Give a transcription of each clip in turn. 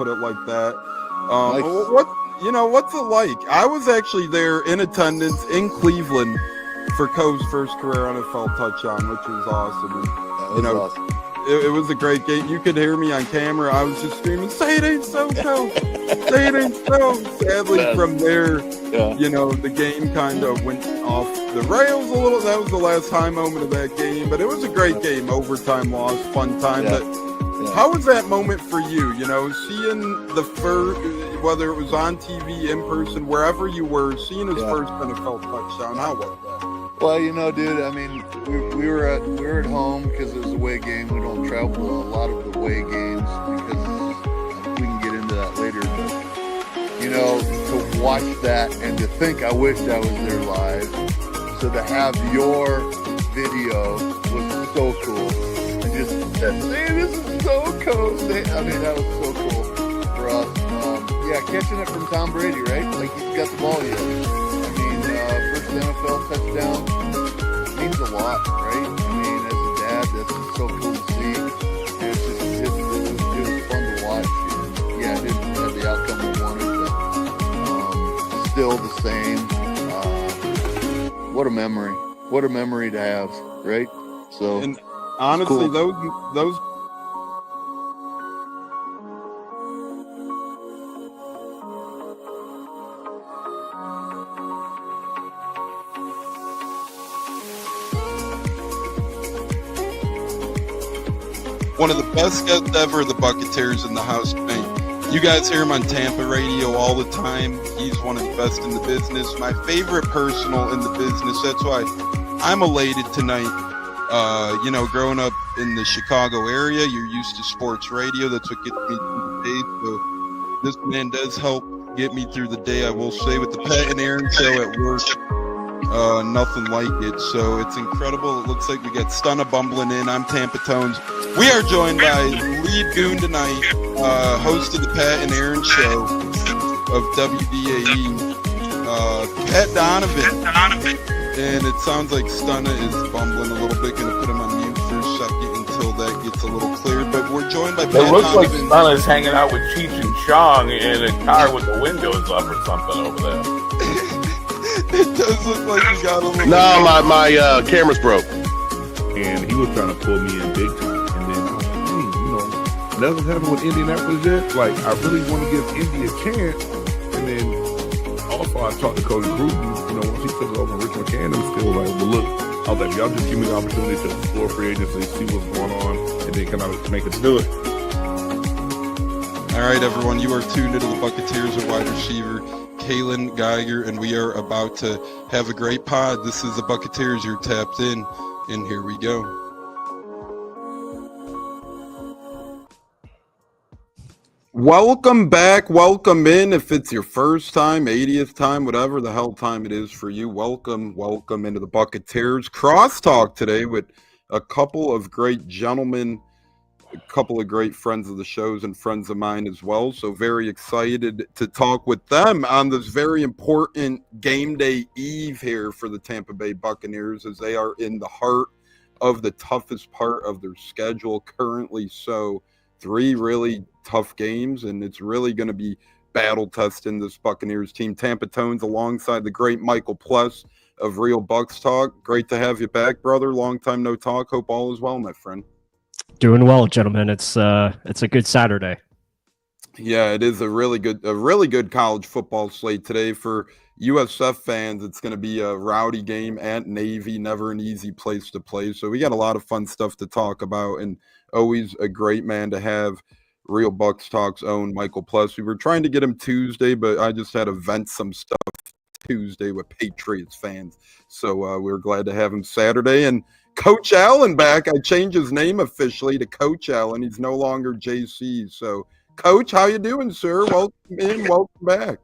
put it like that. Nice. What's it like? I was actually there in attendance in Cleveland for Coe's first career NFL touchdown, which was awesome. And, Awesome. It was a great game. You could hear me on camera. I was just screaming, "Say it ain't so, Coe! Say it ain't so!" Sadly, from there, the game kind of went off the rails a little. That was the last high moment of that game, but it was a great game. Overtime loss, fun time. Yeah. But how was that moment for you? Seeing the first, whether it was on TV, in person, wherever you were, seeing his first NFL touchdown. How was that? Well, dude, I mean, we were at home because it was a away game. We don't travel to a lot of the away games because we can get into that later. But, to watch that and to think I wished I was there live. So to have your video was so cool. And just that, hey, this is so cool. I mean, that was so cool for us. Catching it from Tom Brady, right? Like, he's got the ball yet. I mean, first NFL touchdown means a lot, right? I mean, as a dad, that's just so cool to see. And it was fun to watch. And, it didn't have the outcome we wanted, but still the same. What a memory. What a memory to have, right? So, and honestly, cool. those one of the best guests ever, the Buccateers in the house. You guys hear him on Tampa radio all the time. He's one of the best in the business. My favorite personal in the business. That's why I'm elated tonight. Growing up in the Chicago area, you're used to sports radio. That's what gets me through the day. So this man does help get me through the day, I will say, with the Pat and Aaron show at work. Nothing like it. So it's incredible. It looks like we got Stunna bumbling in. I'm Tampa Tones. We are joined by lead goon tonight, host of the Pat and Aaron show of WDAE, Pat Donovan. And it sounds like Stunna is bumbling a little bit. Going to put him on mute for a second until that gets a little cleared. But we're joined by Pat Donovan. It looks like Stunna's hanging out with Cheech and Chong in a car with the windows up or something over there. It does look like you got a little... No, my camera's broke. And he was trying to pull me in big time. And then I was like, nothing's happened with Indianapolis yet. Like, I really want to give Indy a chance. And then also I talked to Cody Gruden, once he took over Richmond Cannon, still like, well, look, I was like, y'all just give me the opportunity to explore free agency, see what's going on, and then can I make us do it. All right, everyone, you are tuned into the Buccateers at wide receiver, Kalen Geiger, and we are about to have a great pod. This is the Buccateers. You're tapped in, and here we go. Welcome back. Welcome in. If it's your first time, 80th time, whatever the hell time it is for you, welcome into the Buccateers. Crosstalk today with a couple of great gentlemen, a couple of great friends of the shows and friends of mine as well. So very excited to talk with them on this very important game day eve here for the Tampa Bay Buccaneers, as they are in the heart of the toughest part of their schedule currently. So 3 really tough games, and it's really going to be battle testing this Buccaneers team. Tampa Tones alongside the great Michael Pless of Real Bucs Talk. Great to have you back, brother. Long time no talk. Hope all is well, my friend. Doing well, gentlemen. It's a good Saturday. Yeah, it is a really good college football slate today for USF fans. It's going to be a rowdy game at Navy, never an easy place to play. So we got a lot of fun stuff to talk about, and always a great man to have. Real Bucs Talk's own Michael Pless. We were trying to get him Tuesday, but I just had to vent some stuff Tuesday with Patriots fans. So we were glad to have him Saturday. And Coach Allen back. I changed his name officially to Coach Allen. He's no longer JC. So, Coach, how you doing, sir? Welcome in. Welcome back.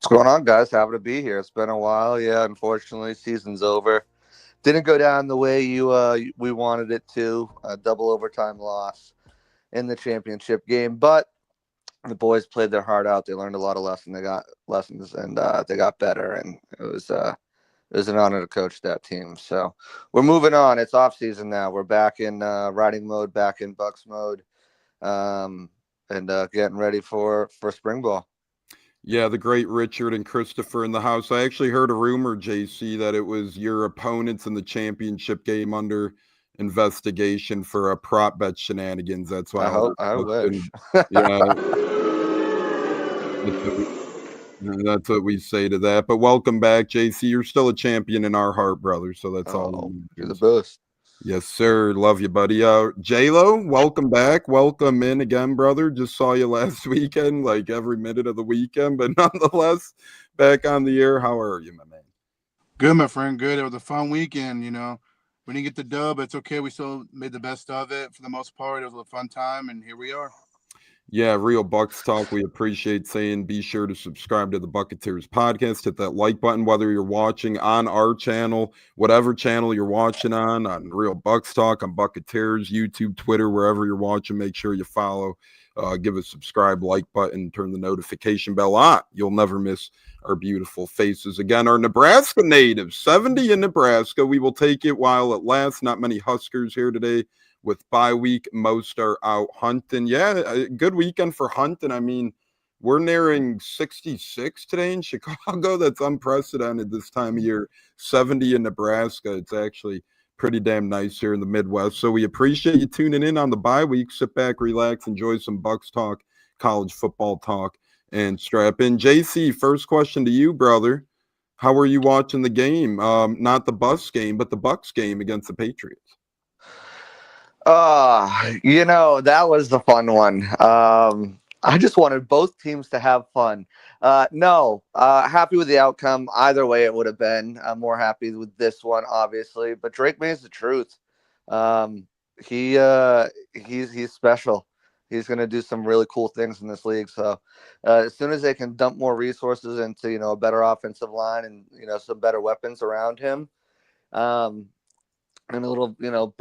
What's going on, guys? Happy to be here. It's been a while. Yeah, unfortunately, season's over. Didn't go down the way we wanted it to. A double overtime loss in the championship game, but the boys played their heart out. They learned a lot of lessons. They got lessons, and they got better. And it was an honor to coach that team. So we're moving on. It's off season now. We're back in riding mode, back in Bucs mode. and getting ready for spring ball. Yeah, the great Richard and Christopher in the house. I actually heard a rumor, JC, that it was your opponents in the championship game under investigation for a prop bet shenanigans. That's why I wish. Yeah, that's what we say to that. But welcome back, JC. You're still a champion in our heart, brother. So that's all. Oh, you're the best. Yes, sir. Love you, buddy. J-Lo, welcome back. Welcome in again, brother. Just saw you last weekend, like every minute of the weekend, but nonetheless, back on the air. How are you, my man? Good, my friend. Good. It was a fun weekend, We didn't get the dub. It's okay. We still made the best of it for the most part. It was a fun time, and here we are. Yeah, Real Bucs Talk. We appreciate saying be sure to subscribe to the Buccateers podcast. Hit that like button, whether you're watching on our channel, whatever channel you're watching on Real Bucs Talk, on Buccateers, YouTube, Twitter, wherever you're watching. Make sure you follow, give a subscribe, like button, turn the notification bell on. You'll never miss our beautiful faces. Again, our Nebraska natives, 70 in Nebraska. We will take it while it lasts. Not many Huskers here today. With bye week, most are out hunting. Yeah, a good weekend for hunting. I mean, we're nearing 66 today in Chicago. That's unprecedented this time of year. 70 in Nebraska. It's actually pretty damn nice here in the Midwest. So we appreciate you tuning in on the bye week. Sit back, relax, enjoy some Bucs talk, college football talk, and strap in. JC, first question to you, brother. How were you watching the game? Not the Bus game, but the Bucs game against the Patriots. That was the fun one. I just wanted both teams to have fun. Happy with the outcome. Either way it would have been. I'm more happy with this one, obviously. But Drake May's the truth. He's special. He's going to do some really cool things in this league. So as soon as they can dump more resources into, a better offensive line and, some better weapons around him, and a little bit of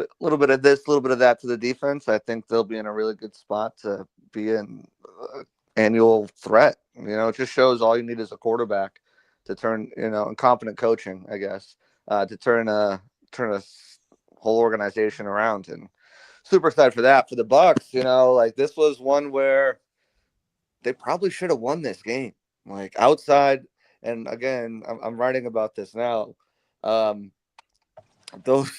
this, a little bit of that to the defense, I think they'll be in a really good spot to be an annual threat. It just shows all you need is a quarterback to turn, and competent coaching, I guess, to turn a whole organization around. And super excited for that. For the Bucs, this was one where they probably should have won this game. Like outside, and again, I'm writing about this now. Those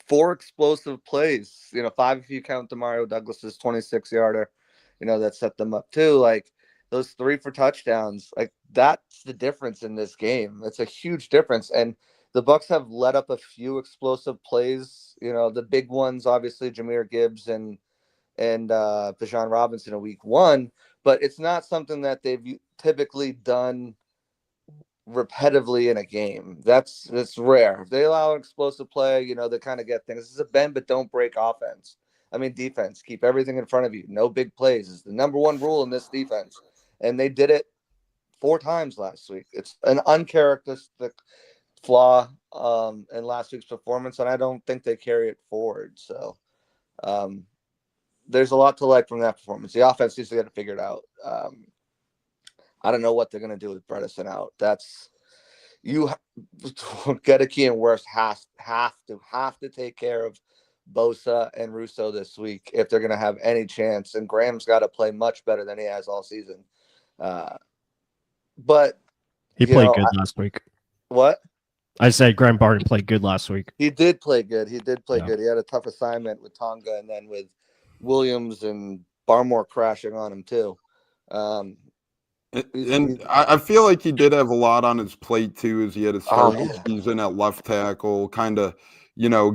4 explosive plays, 5 if you count Demario Douglas's 26-yarder, that set them up too. Like those 3 for touchdowns, like that's the difference in this game. It's a huge difference. And the Bucs have let up a few explosive plays. The big ones, obviously, Jahmyr Gibbs and Bijan Robinson in week 1, but it's not something that they've typically done repetitively in a game. That's rare. If they allow an explosive play, they kind of get things. This is a bend but don't break offense. Defense. Keep everything in front of you. No big plays is the number one rule in this defense. And they did it 4 times last week. It's an uncharacteristic flaw in last week's performance, and I don't think they carry it forward. So there's a lot to like from that performance. The offense needs to get it figured out. I don't know what they're going to do with Bredesen out. That's Gedeke and Worst have to take care of Bosa and Russo this week if they're going to have any chance. And Graham's got to play much better than he has all season. But he played good last week. What? I said Graham Barton played good last week. He did play good. He had a tough assignment with Tonga and then with Williams and Barmore crashing on him too. And I feel like he did have a lot on his plate too, as he had to start the season at left tackle, kind of,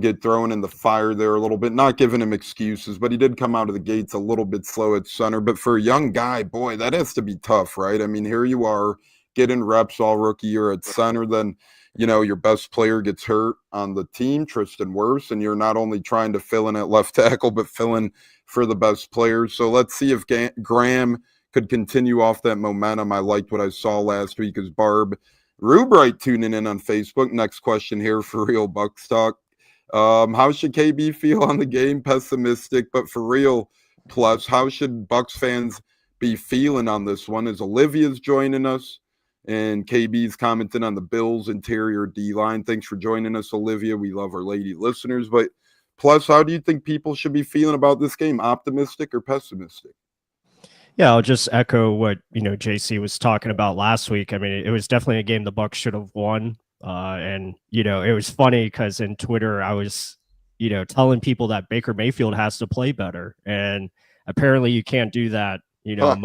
get thrown in the fire there a little bit. Not giving him excuses, but he did come out of the gates a little bit slow at center. But for a young guy, boy, that has to be tough, right? Here you are getting reps all rookie year at center, then your best player gets hurt on the team, Tristan Wirfs, and you're not only trying to fill in at left tackle, but fill in for the best players. So let's see if Graham could continue off that momentum. I liked what I saw last week as Barb Rubright tuning in on Facebook. Next question here for Real Bucs Talk. How should KB feel on the game? Pessimistic, but for real, Plus, how should Bucs fans be feeling on this one? As Olivia's joining us and KB's commenting on the Bills interior D-line. Thanks for joining us, Olivia. We love our lady listeners. But Plus, how do you think people should be feeling about this game? Optimistic or pessimistic? Yeah, I'll just echo what JC was talking about last week. I mean, it was definitely a game the Bucs should have won. And it was funny because in Twitter I was telling people that Baker Mayfield has to play better, and apparently you can't do that Huh.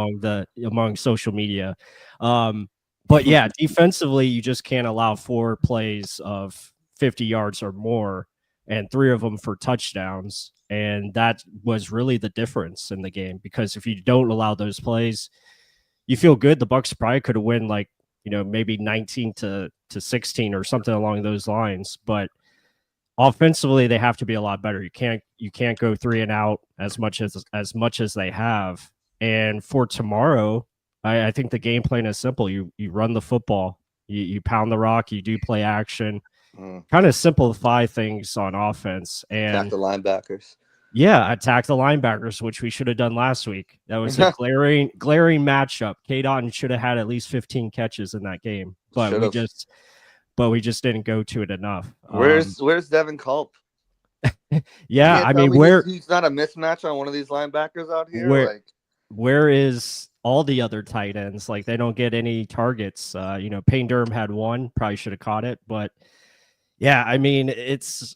among social media. But yeah, defensively you just can't allow 4 plays of 50 yards or more, and 3 of them for touchdowns. And that was really the difference in the game, because if you don't allow those plays, you feel good. The Bucs probably could have won like, maybe 19 to 16 or something along those lines. But offensively, they have to be a lot better. You can't go 3 and out as much as they have. And for tomorrow, I think the game plan is simple. You run the football, you pound the rock, you do play action, kind of simplify things on offense, Attack and the linebackers. yeah, attack the linebackers, which we should have done last week. That was a glaring matchup. K-Dot should have had at least 15 catches in that game, but we just didn't go to it enough. Where's Devin Culp? Yeah, I mean, he's not a mismatch on one of these linebackers out here? Where is all the other tight ends? Like, they don't get any targets. Payne Durham had one, probably should have caught it, but yeah, I mean, it's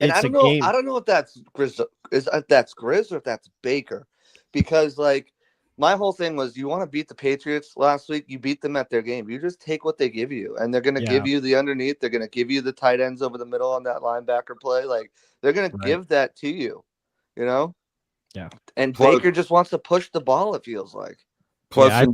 I don't know if that's Grizz, or if that's Baker, because like my whole thing was, you want to beat the Patriots last week, you beat them at their game. You just take what they give you, and they're going to give you the underneath. They're going to give you the tight ends over the middle on that linebacker play. Like, they're going to give that to you, Yeah. And Baker just wants to push the ball, it feels like. Plus,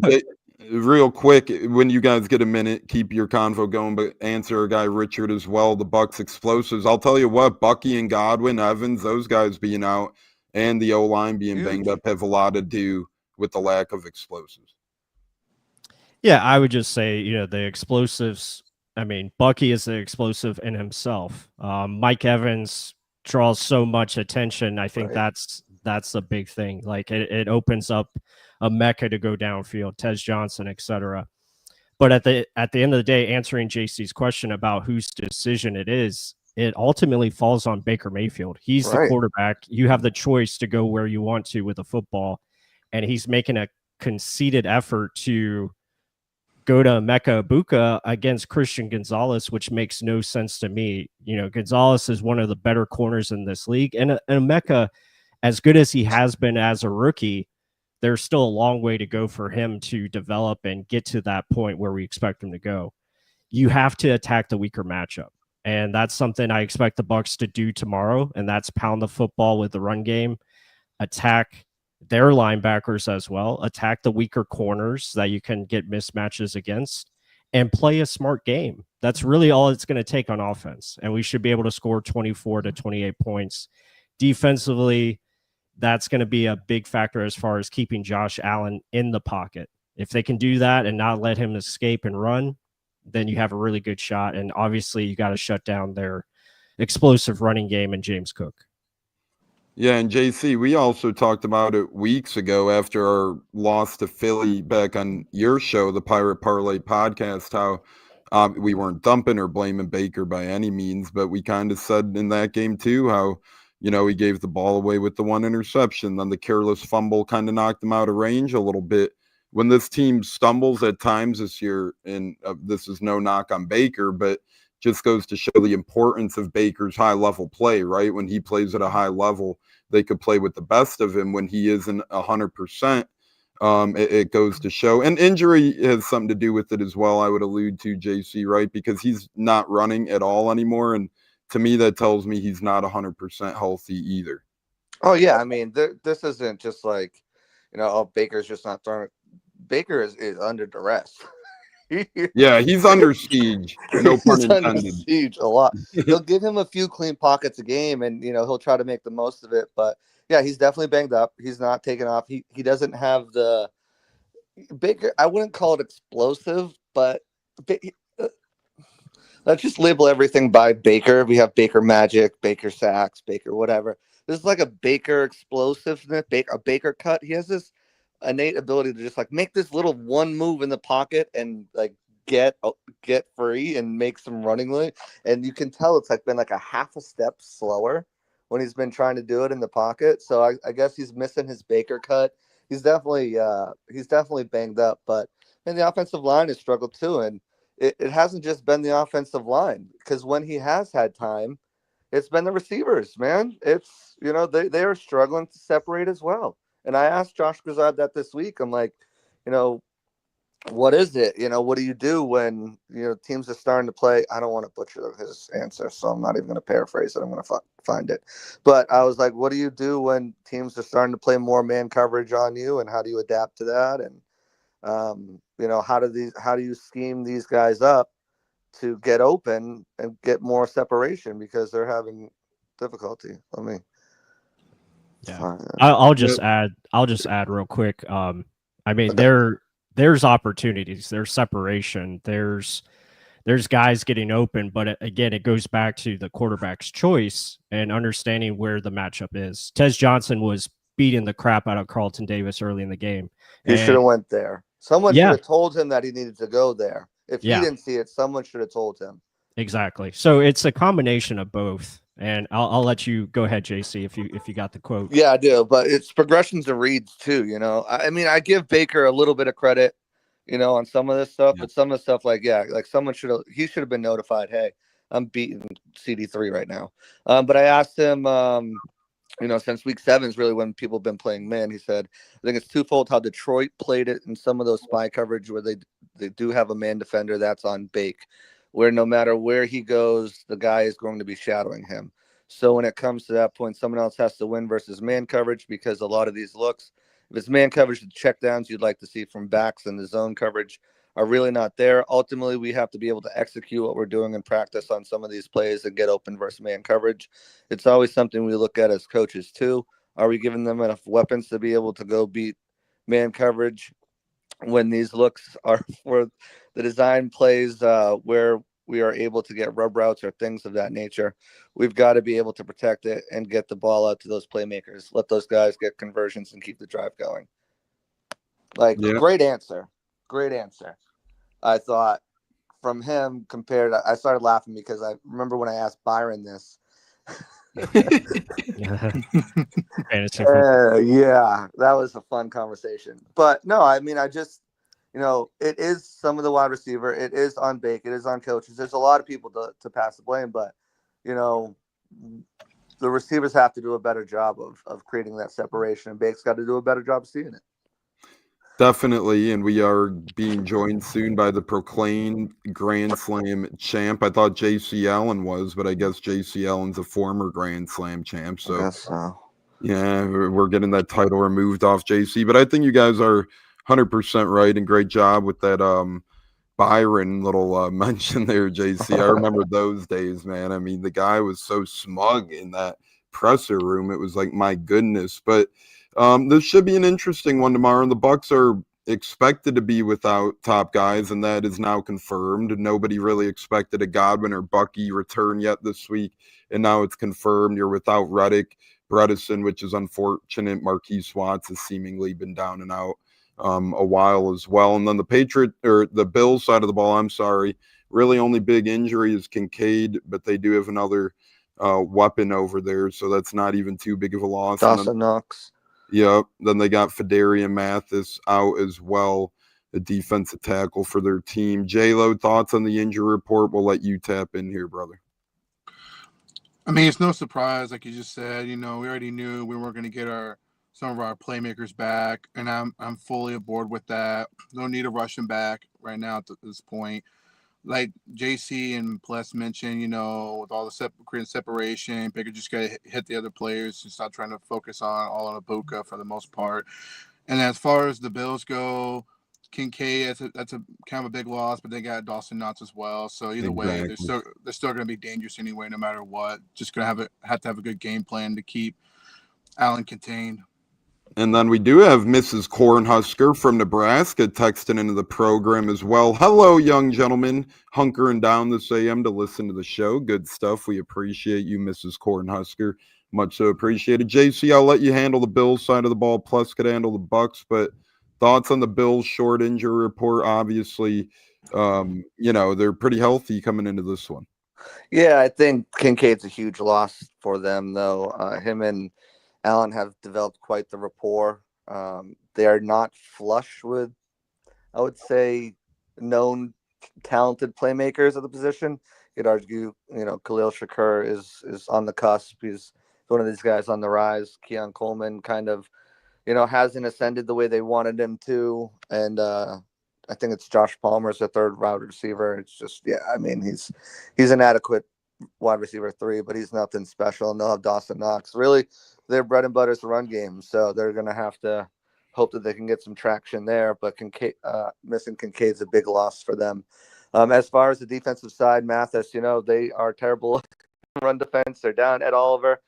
real quick, when you guys get a minute, keep your convo going, but answer our guy Richard as well, the Bucs explosives. I'll tell you what, Bucky and Godwin, Evans, those guys being out and the O-line being banged up have a lot to do with the lack of explosives. Yeah, I would just say, the explosives, I mean, Bucky is the explosive in himself. Mike Evans draws so much attention. I think that's a big thing. Like, it opens up a mecca to go downfield, Tez Johnson, etc. But at the end of the day, answering JC's question about whose decision it is, it ultimately falls on Baker Mayfield. He's the quarterback. You have the choice to go where you want to with the football, and he's making a conceited effort to go to Mecca Ibuka against Christian Gonzalez, which makes no sense to me. Gonzalez is one of the better corners in this league, and Mecca, as good as he has been as a rookie, there's still a long way to go for him to develop and get to that point where we expect him to go. You have to attack the weaker matchup, and that's something I expect the Bucs to do tomorrow, and that's pound the football with the run game, attack their linebackers as well, attack the weaker corners that you can get mismatches against, and play a smart game. That's really all it's going to take on offense, and we should be able to score 24 to 28 points. Defensively, that's going to be a big factor as far as keeping Josh Allen in the pocket. If they can do that and not let him escape and run, then you have a really good shot. And obviously, you got to shut down their explosive running game and James Cook. Yeah, and JC, we also talked about it weeks ago after our loss to Philly back on your show, the Pirate Parlay podcast, how we weren't dumping or blaming Baker by any means, but we kind of said in that game too how, he gave the ball away with the one interception. Then the careless fumble kind of knocked him out of range a little bit. When this team stumbles at times this year, and this is no knock on Baker, but just goes to show the importance of Baker's high-level play, right? When he plays at a high level, they could play with the best of him. When he isn't 100%, it goes to show. And injury has something to do with it as well, I would allude to, JC, right? Because he's not running at all anymore, and to me, that tells me he's not 100% healthy either. Oh, yeah. I mean, this isn't just like, Baker's just not throwing. Baker is under duress. Yeah, he's under siege. No pun intended. Under siege a lot. He'll give him a few clean pockets a game, and he'll try to make the most of it. But yeah, he's definitely banged up. He's not taking off. He doesn't have the Baker. I wouldn't call it explosive, but let's just label everything by Baker. We have Baker Magic, Baker Sacks, Baker whatever. This is like a Baker explosiveness, a Baker cut. He has this innate ability to just like make this little one move in the pocket and like get free and make some running lane. And you can tell it's like been like a half a step slower when he's been trying to do it in the pocket. So I guess he's missing his Baker cut. he's definitely banged up. But and the offensive line has struggled too, and it hasn't just been the offensive line, because when he has had time, it's been the receivers, man. It's, they are struggling to separate as well. And I asked Josh Grizard that this week. I'm like, what is it? What do you do when, teams are starting to play? I don't want to butcher his answer, so I'm not even going to paraphrase it. I'm going to find it. But I was like, what do you do when teams are starting to play more man coverage on you, and how do you adapt to that? And, how do you scheme these guys up to get open and get more separation, because they're having difficulty? I'll just add real quick. I mean, there's opportunities, there's separation, there's guys getting open, but again, it goes back to the quarterback's choice and understanding where the matchup is. Tez Johnson was beating the crap out of Carlton Davis early in the game. He should have went there. Someone should have told him that he needed to go there. If he didn't see it, someone should have told him. Exactly. So it's a combination of both. And I'll let you go ahead, JC, if you got the quote. Yeah, I do. But it's progressions and reads too. I mean, I give Baker a little bit of credit, on some of this stuff, but some of the stuff, like someone he should have been notified. Hey, I'm beating CD3 right now. But I asked him, since week 7 is really when people have been playing man. He said, I think it's twofold how Detroit played it in some of those spy coverage where they do have a man defender that's on Bake, where no matter where he goes, the guy is going to be shadowing him. So when it comes to that point, someone else has to win versus man coverage, because a lot of these looks, if it's man coverage, the checkdowns you'd like to see from backs and the zone coverage are really not there. Ultimately, we have to be able to execute what we're doing in practice on some of these plays and get open versus man coverage. It's always something we look at as coaches too. Are we giving them enough weapons to be able to go beat man coverage when these looks are for the design plays where we are able to get rub routes or things of that nature? We've got to be able to protect it and get the ball out to those playmakers. Let those guys get conversions and keep the drive going. Great answer. Great answer. I thought from him I started laughing because I remember when I asked Byron this. Yeah, that was a fun conversation. But no, I mean, I just, it is some of the wide receiver. It is on Bake. It is on coaches. There's a lot of people to pass the blame, but, the receivers have to do a better job of creating that separation, and Bake's got to do a better job of seeing it. Definitely, and we are being joined soon by the proclaimed Grand Slam champ. I thought J.C. Allen was, but I guess J.C. Allen's a former Grand Slam champ. So, I guess so. Yeah, we're getting that title removed off J.C. But I think you guys are 100% right, and great job with that Byron little mention there, J.C. I remember those days, man. I mean, the guy was so smug in that presser room. It was like, my goodness. But this should be an interesting one tomorrow. And the Bucs are expected to be without top guys, and that is now confirmed. Nobody really expected a Godwin or Bucky return yet this week, and now it's confirmed. You're without Reddick, Bredesen, which is unfortunate. Marquise Watts has seemingly been down and out a while as well. And then the Bills side of the ball, I'm sorry, really only big injury is Kincaid, but they do have another weapon over there, so that's not even too big of a loss. Dawson Knox. Yep. Then they got Fedarian Mathis out as well, the defensive tackle for their team. J-Lo, thoughts on the injury report? We'll let you tap in here, brother. I mean, it's no surprise, like you just said. We already knew we weren't going to get some of our playmakers back, and I'm fully aboard with that. No need to rush them back right now at this point. Like JC and Pless mentioned, with all the creating separation, Baker just got to hit the other players and stop trying to focus all on Ibuka for the most part. And as far as the Bills go, Kincaid, that's a kind of a big loss, but they got Dawson Knox as well. So either way, they're still going to be dangerous anyway, no matter what. Just going to have to have a good game plan to keep Allen contained. And then we do have Mrs. Cornhusker from Nebraska texting into the program as well. Hello, young gentlemen, hunkering down this AM to listen to the show. Good stuff. We appreciate you, Mrs. Cornhusker. Much so appreciated. JC, I'll let you handle the Bills side of the ball. Plus could handle the Bucs, but thoughts on the Bills short injury report? Obviously, they're pretty healthy coming into this one. Yeah, I think Kincaid's a huge loss for them, though. Him and Allen have developed quite the rapport They are not flush with, I would say, known talented playmakers at the position. You'd argue, Khalil Shakur is on the cusp. He's one of these guys on the rise. Keon Coleman kind of, hasn't ascended the way they wanted him to. And I think it's Josh Palmer's the third wide receiver. It's just, he's an adequate wide receiver 3, but he's nothing special. And they'll have Dawson Knox. Really, their bread and butter is the run game. So they're going to have to hope that they can get some traction there. But missing Kincaid's a big loss for them. As far as the defensive side, Mathis, they are terrible run defense. They're down Ed Oliver.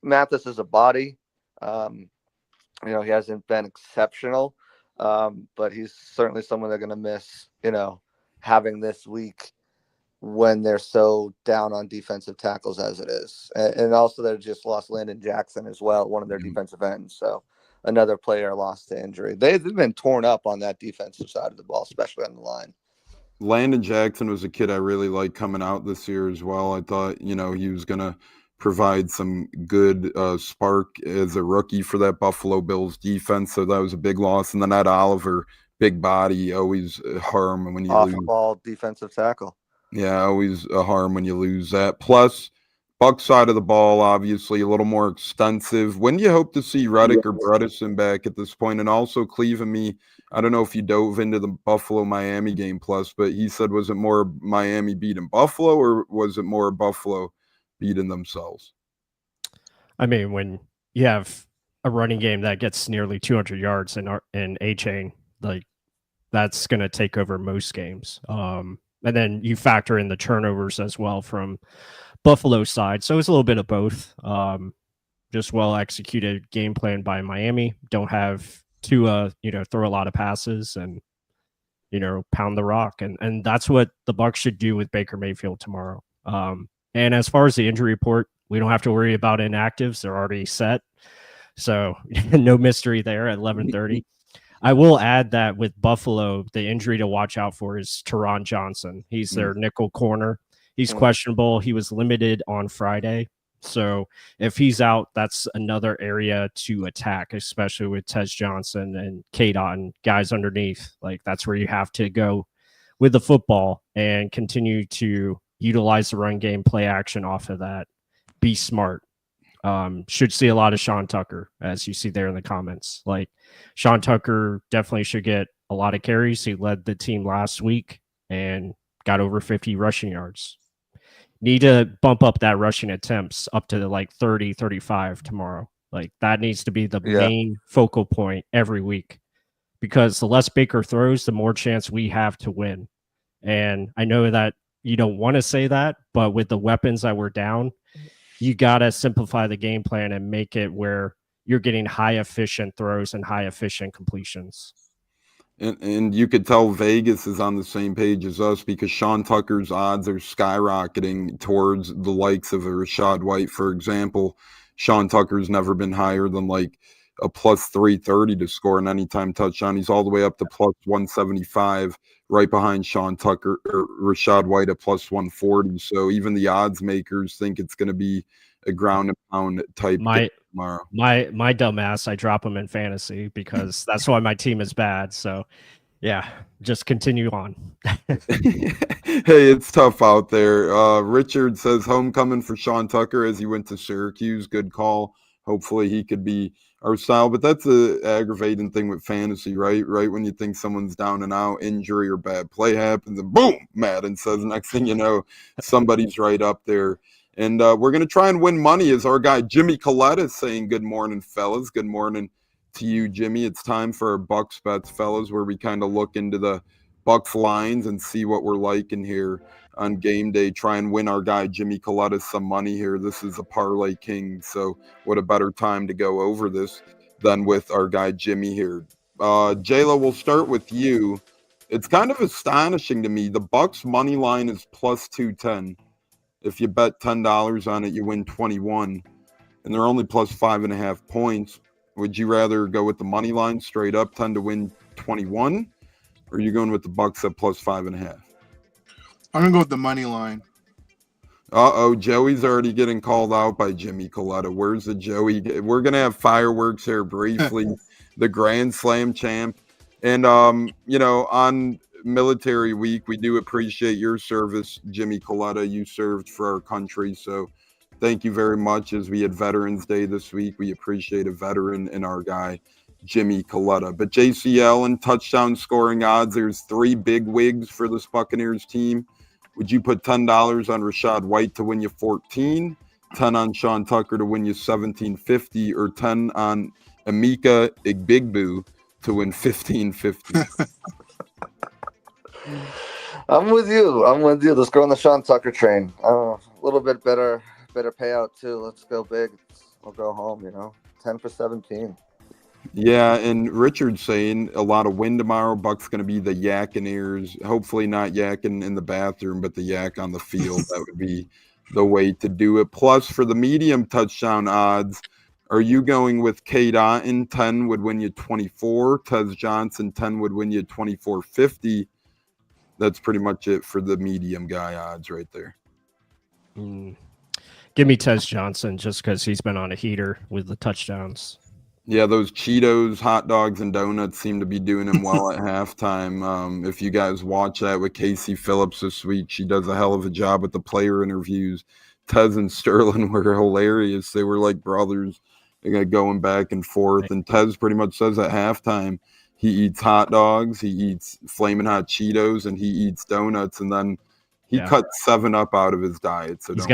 Mathis is a body. He hasn't been exceptional, but he's certainly someone they're going to miss, having this week when they're so down on defensive tackles as it is. And also they just lost Landon Jackson as well, one of their defensive ends. So another player lost to injury. They've been torn up on that defensive side of the ball, especially on the line. Landon Jackson was a kid I really liked coming out this year as well. I thought, he was going to provide some good spark as a rookie for that Buffalo Bills defense. So that was a big loss. And then Ed Oliver, big body, always harm when you lose. Off-ball defensive tackle. Yeah, always a harm when you lose that. Plus, Bucs side of the ball, obviously a little more extensive. When do you hope to see Reddick or Bredesen back at this point? And also, Cleve and me, I don't know if you dove into the Buffalo-Miami game plus, but he said, was it more Miami beating Buffalo or was it more Buffalo beating themselves? I mean, when you have a running game that gets nearly 200 yards in A-Chain, like that's going to take over most games. And then you factor in the turnovers as well from Buffalo's side. So it's a little bit of both. Just well executed game plan by Miami. Don't have to throw a lot of passes and pound the rock. And that's what the Bucs should do with Baker Mayfield tomorrow. And as far as the injury report, we don't have to worry about inactives. They're already set. So no mystery there at 11:30. I will add that with Buffalo, the injury to watch out for is Teron Johnson. He's their nickel corner. He's questionable. He was limited on Friday. So if he's out, that's another area to attack, especially with Tez Johnson and K-Dot and guys underneath. Like that's where you have to go with the football and continue to utilize the run game, play action off of that. Be smart. Should see a lot of Sean Tucker, as you see there in the comments. Like Sean Tucker definitely should get a lot of carries. He led the team last week and got over 50 rushing yards. Need to bump up that rushing attempts up to like 30, 35 tomorrow. Like that needs to be the main focal point every week, because the less Baker throws, the more chance we have to win. And I know that you don't want to say that, but with the weapons that we're down, you got to simplify the game plan and make it where you're getting high efficient throws and high efficient completions. And you could tell Vegas is on the same page as us, because Sean Tucker's odds are skyrocketing towards the likes of a Rachaad White, for example. Sean Tucker's never been higher than like a plus 330 to score an anytime touchdown. He's all the way up to plus 175, right behind Sean Tucker or Rachaad White at plus 140. So even the odds makers think it's going to be a ground and pound type game tomorrow. My dumb ass, I drop him in fantasy because that's why my team is bad. So yeah, just continue on. Hey, it's tough out there. Richard says homecoming for Sean Tucker as he went to Syracuse. Good call. Hopefully he could be our style, but that's a aggravating thing with fantasy, right? Right when you think someone's down and out, injury or bad play happens, and boom, Madden says next thing you know, somebody's right up there. And we're going to try and win money, as our guy Jimmy Collette is saying. Good morning, fellas. Good morning to you, Jimmy. It's time for our Bucs Bets, fellas, where we kind of look into the Bucs lines and see what we're liking here on game day. Try and win our guy Jimmy Collette some money here. This is a parlay king, so what a better time to go over this than with our guy Jimmy here. J-Lo, we'll start with you. It's kind of astonishing to me. The Bucs money line is plus 210. If you bet $10 on it, you win 21, and they're only plus 5.5 points. Would you rather go with the money line straight up, 10 to win 21, or are you going with the Bucs at plus 5.5? I'm gonna go with the money line. Uh-oh, Joey's already getting called out by Jimmy Coletta. Where's the Joey? We're going to have fireworks here briefly. The Grand Slam champ. And, on Military Week, we do appreciate your service, Jimmy Coletta. You served for our country, so thank you very much. As we had Veterans Day this week, we appreciate a veteran and our guy, Jimmy Coletta. But JC Allen, touchdown scoring odds, there's 3 big wigs for this Buccaneers team. Would you put $10 on Rachaad White to win you 14, 10 on Sean Tucker to win you 1750, or 10 on Emeka Igbigbu to win 1550? I'm with you. Let's go on the Sean Tucker train. A little bit better payout too. Let's go big. We'll go home. 10 for 17. Yeah, and Richard's saying a lot of wind tomorrow. Buck's going to be the Buccaneers. Hopefully not yakking in the bathroom, but the yak on the field. That would be the way to do it. Plus, for the medium touchdown odds, are you going with Cade Otton? 10 would win you 24. Tez Johnson, 10 would win you 24.50. That's pretty much it for the medium guy odds right there. Give me Tez Johnson just because he's been on a heater with the touchdowns. Yeah, those Cheetos, hot dogs, and donuts seem to be doing him well at halftime. If you guys watch that with Casey Phillips this week, she does a hell of a job with the player interviews. Tez and Sterling were hilarious. They were like brothers, going back and forth. And Tez pretty much says at halftime he eats hot dogs, he eats Flamin' Hot Cheetos, and he eats donuts. And then he cut 7-Up out of his diet. So he's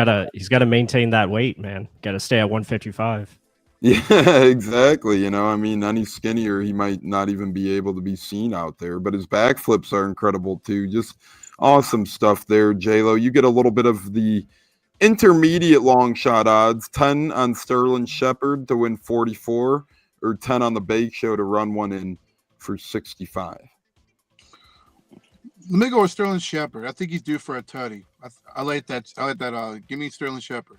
gotta maintain that weight, man. Got to stay at 155. Yeah, exactly. Any skinnier, he might not even be able to be seen out there. But his backflips are incredible too. Just awesome stuff there, J-Lo. You get a little bit of the intermediate long shot odds. 10 on Sterling Shepard to win 44, or 10 on the Bake Show to run one in for 65. Let me go with Sterling Shepard. I think he's due for a tutty. I like that. Give me Sterling Shepard.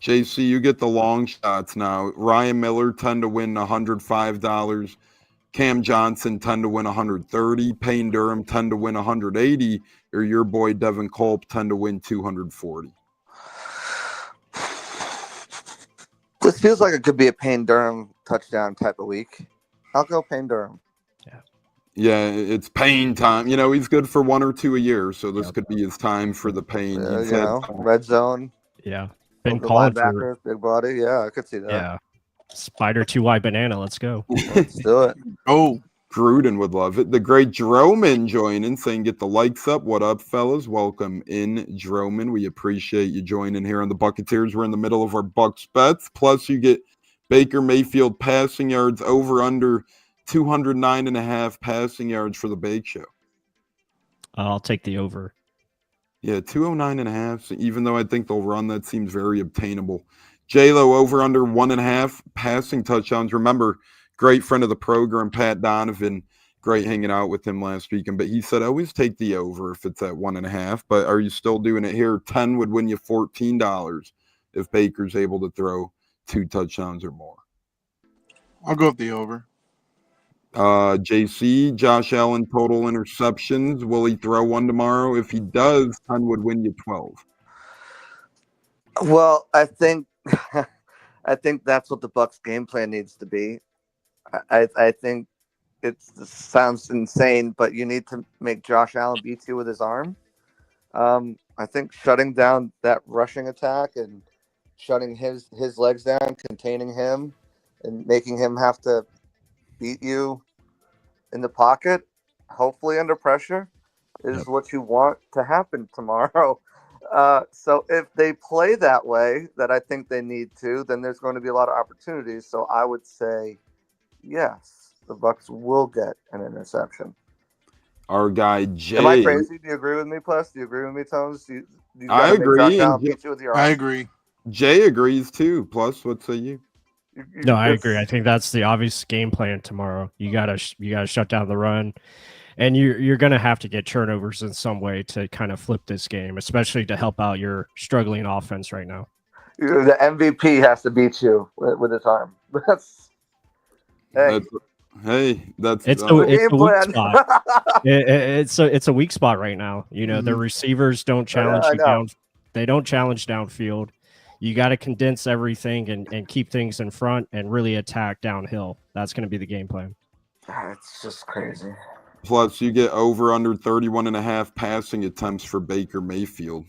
JC, you get the long shots now. Ryan Miller, 10 to win $105. Cam Johnson, 10 to win $130. Payne Durham, 10 to win $180. Or your boy Devin Culp, 10 to win $240. This feels like it could be a Payne Durham touchdown type of week. I'll go Payne Durham. Yeah, it's Payne time. He's good for 1 or 2 a year, so this could be his time for the Payne. Red zone. Yeah. Been calling for big body. Yeah, I could see that. Yeah. Spider 2Y banana. Let's go. Let's do it. Oh, Gruden would love it. The great Droman joining, saying get the likes up. What up, fellas? Welcome in, Droman. We appreciate you joining here on the Buccateers. We're in the middle of our Bucs Bets. Plus, you get Baker Mayfield passing yards over under 209.5 passing yards for the Bake Show. I'll take the over. Yeah, 209.5. So even though I think they'll run, that seems very obtainable. J-Lo over under 1.5 passing touchdowns. Remember, great friend of the program, Pat Donovan. Great hanging out with him last weekend. But he said, always take the over if it's at 1.5. But are you still doing it here? 10 would win you $14 if Baker's able to throw 2 touchdowns or more. I'll go with the over. JC, Josh Allen, total interceptions. Will he throw one tomorrow? If he does, 10 would win you 12. Well, I think that's what the Bucs game plan needs to be. I think it sounds insane, but you need to make Josh Allen beat you with his arm. I think shutting down that rushing attack and shutting his legs down, containing him, and making him have to beat you in the pocket, hopefully under pressure, is what you want to happen tomorrow. So if they play that way, that I think they need to, then there's going to be a lot of opportunities. So I would say, yes, the Bucs will get an interception. Our guy Jay. Am I crazy? Do you agree with me, Pless? Do you agree with me, Tones? I agree. I agree. Jay agrees too. Plus, what say you? No, I agree. I think that's the obvious game plan tomorrow. You gotta shut down the run, and you're gonna have to get turnovers in some way to kind of flip this game, especially to help out your struggling offense right now. The MVP has to beat you with his arm. That's it's a weak spot. It's a weak spot right now. The receivers don't challenge you down. they don't challenge downfield. You got to condense everything and keep things in front and really attack downhill. That's going to be the game plan. It's just crazy. Plus, you get over under 31.5 passing attempts for Baker Mayfield.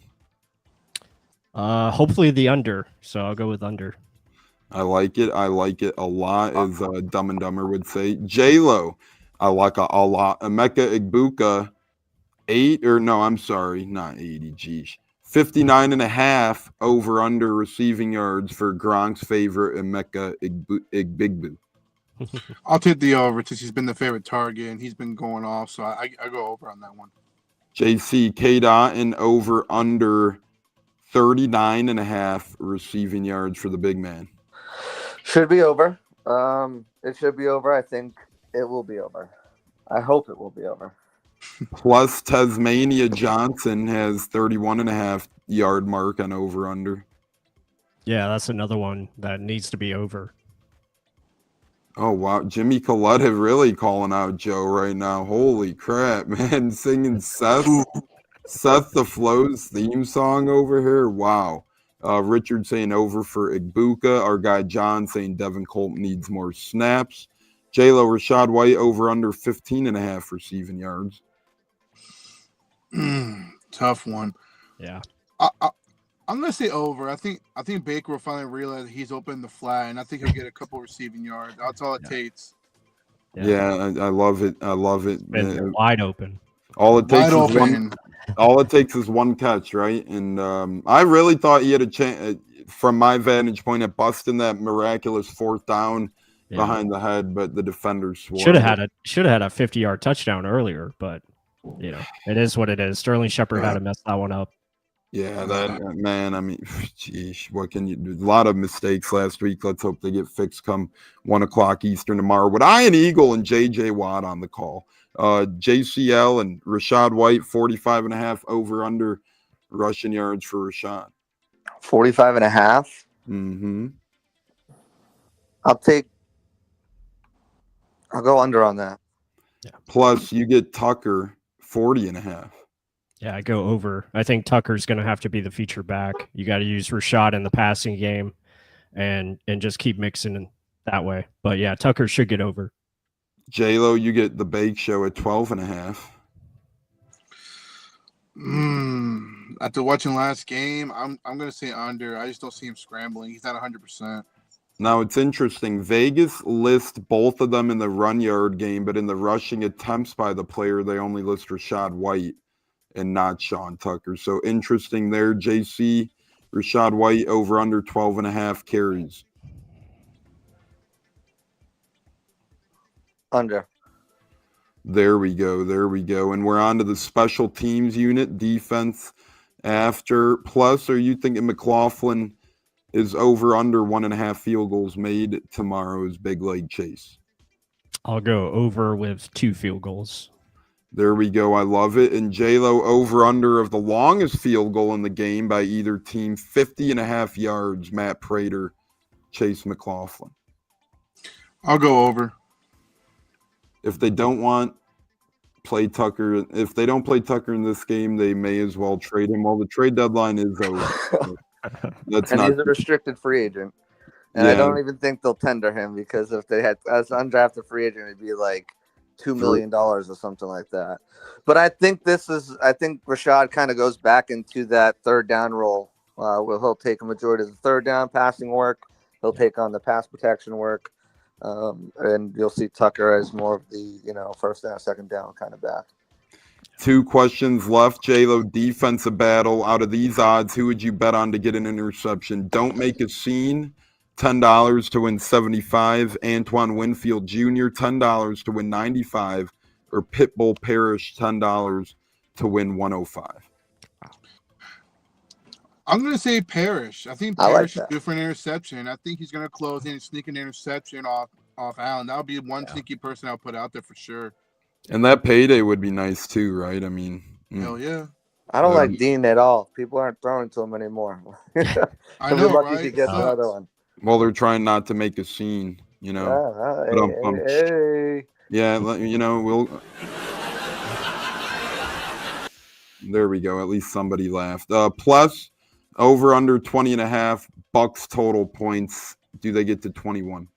Hopefully the under. So I'll go with under. I like it. I like it a lot, as Dumb and Dumber would say. J-Lo, I like a lot. Emeka Egbuka, 59.5 over under receiving yards for Gronk's favorite Emeka Egbuka. I'll take the over since he's been the favorite target and he's been going off. So I go over on that one. JC K. Dotton over under 39.5 receiving yards for the big man. Should be over. It should be over. I think it will be over. I hope it will be over. Plus, Tasmania Johnson has 31.5 yard mark on over under. Yeah, that's another one that needs to be over. Oh, wow. Jimmy Coletta really calling out Joe right now. Holy crap, man. Singing Seth the Flow's theme song over here. Wow. Richard saying over for Egbuka. Our guy John saying Devin Colt needs more snaps. J-Lo, Rashad White over under 15.5 receiving yards. Tough one. Yeah. I'm gonna say over. I think Baker will finally realize he's open the flat, and I think he'll get a couple receiving yards. That's all it takes. Yeah, I love it. I love it. Been wide open. All it takes Wide is open. all it takes is one catch, right? And I really thought he had a chance, from my vantage point, at busting that miraculous fourth down behind the head, but the defenders swore. Should have had a 50-yard touchdown earlier, but it is what it is. Sterling Shepard had to mess that one up. Yeah, that man. I mean, geez, what can you do? A lot of mistakes last week. Let's hope they get fixed come 1:00 Eastern tomorrow. With Ian Eagle and JJ Watt on the call, JCL and Rashad White 45.5 over under rushing yards for Rashad. 45.5. Mm-hmm. I'll go under on that. Yeah. Plus, you get Tucker 40.5. Yeah, I go over. I think Tucker's going to have to be the feature back. You got to use Rashad in the passing game and just keep mixing in that way. But yeah, Tucker should get over. J-Lo, you get the Bake Show at 12.5. After watching last game, I'm going to say under. I just don't see him scrambling. He's not 100%. Now, it's interesting. Vegas lists both of them in the run yard game, but in the rushing attempts by the player, they only list Rashad White and not Sean Tucker. So interesting there. JC, Rashad White over under 12.5 carries. Under. There we go. There we go. And we're on to the special teams unit, defense after. Plus, are you thinking McLaughlin is over under 1.5 field goals made tomorrow's big leg chase? I'll go over with 2 field goals. There we go. I love it. And J-Lo over under of the longest field goal in the game by either team, 50.5 yards, Matt Prater, Chase McLaughlin. I'll go over. If they don't play Tucker in this game, they may as well trade him. Well, the trade deadline is over. He's a restricted free agent. And I don't even think they'll tender him, because if they had as undrafted free agent, it'd be like $2 million or something like that. But I think Rashad kind of goes back into that third down role. Where he'll take a majority of the third down passing work. He'll take on the pass protection work. And you'll see Tucker as more of the, first down, second down kind of back. 2 questions left. J-Lo, defensive battle. Out of these odds, who would you bet on to get an interception? Don't make a scene, $10 to win $75. Antoine Winfield Jr., $10 to win $95. Or Pitbull Parrish, $10 to win $105. I'm going to say Parrish. I think Parrish is due for an interception. I think he's going to close in and sneak an interception off Allen. That would be one sneaky person I'll put out there for sure. And that payday would be nice too, right? I mean, hell yeah. I don't like Dean at all. People aren't throwing to him anymore. I know, right? He gets another one. Well, they're trying not to make a scene, Hey. Yeah, we'll. There we go. At least somebody laughed. Plus, Over under 20.5 Bucs total points. Do they get to 21?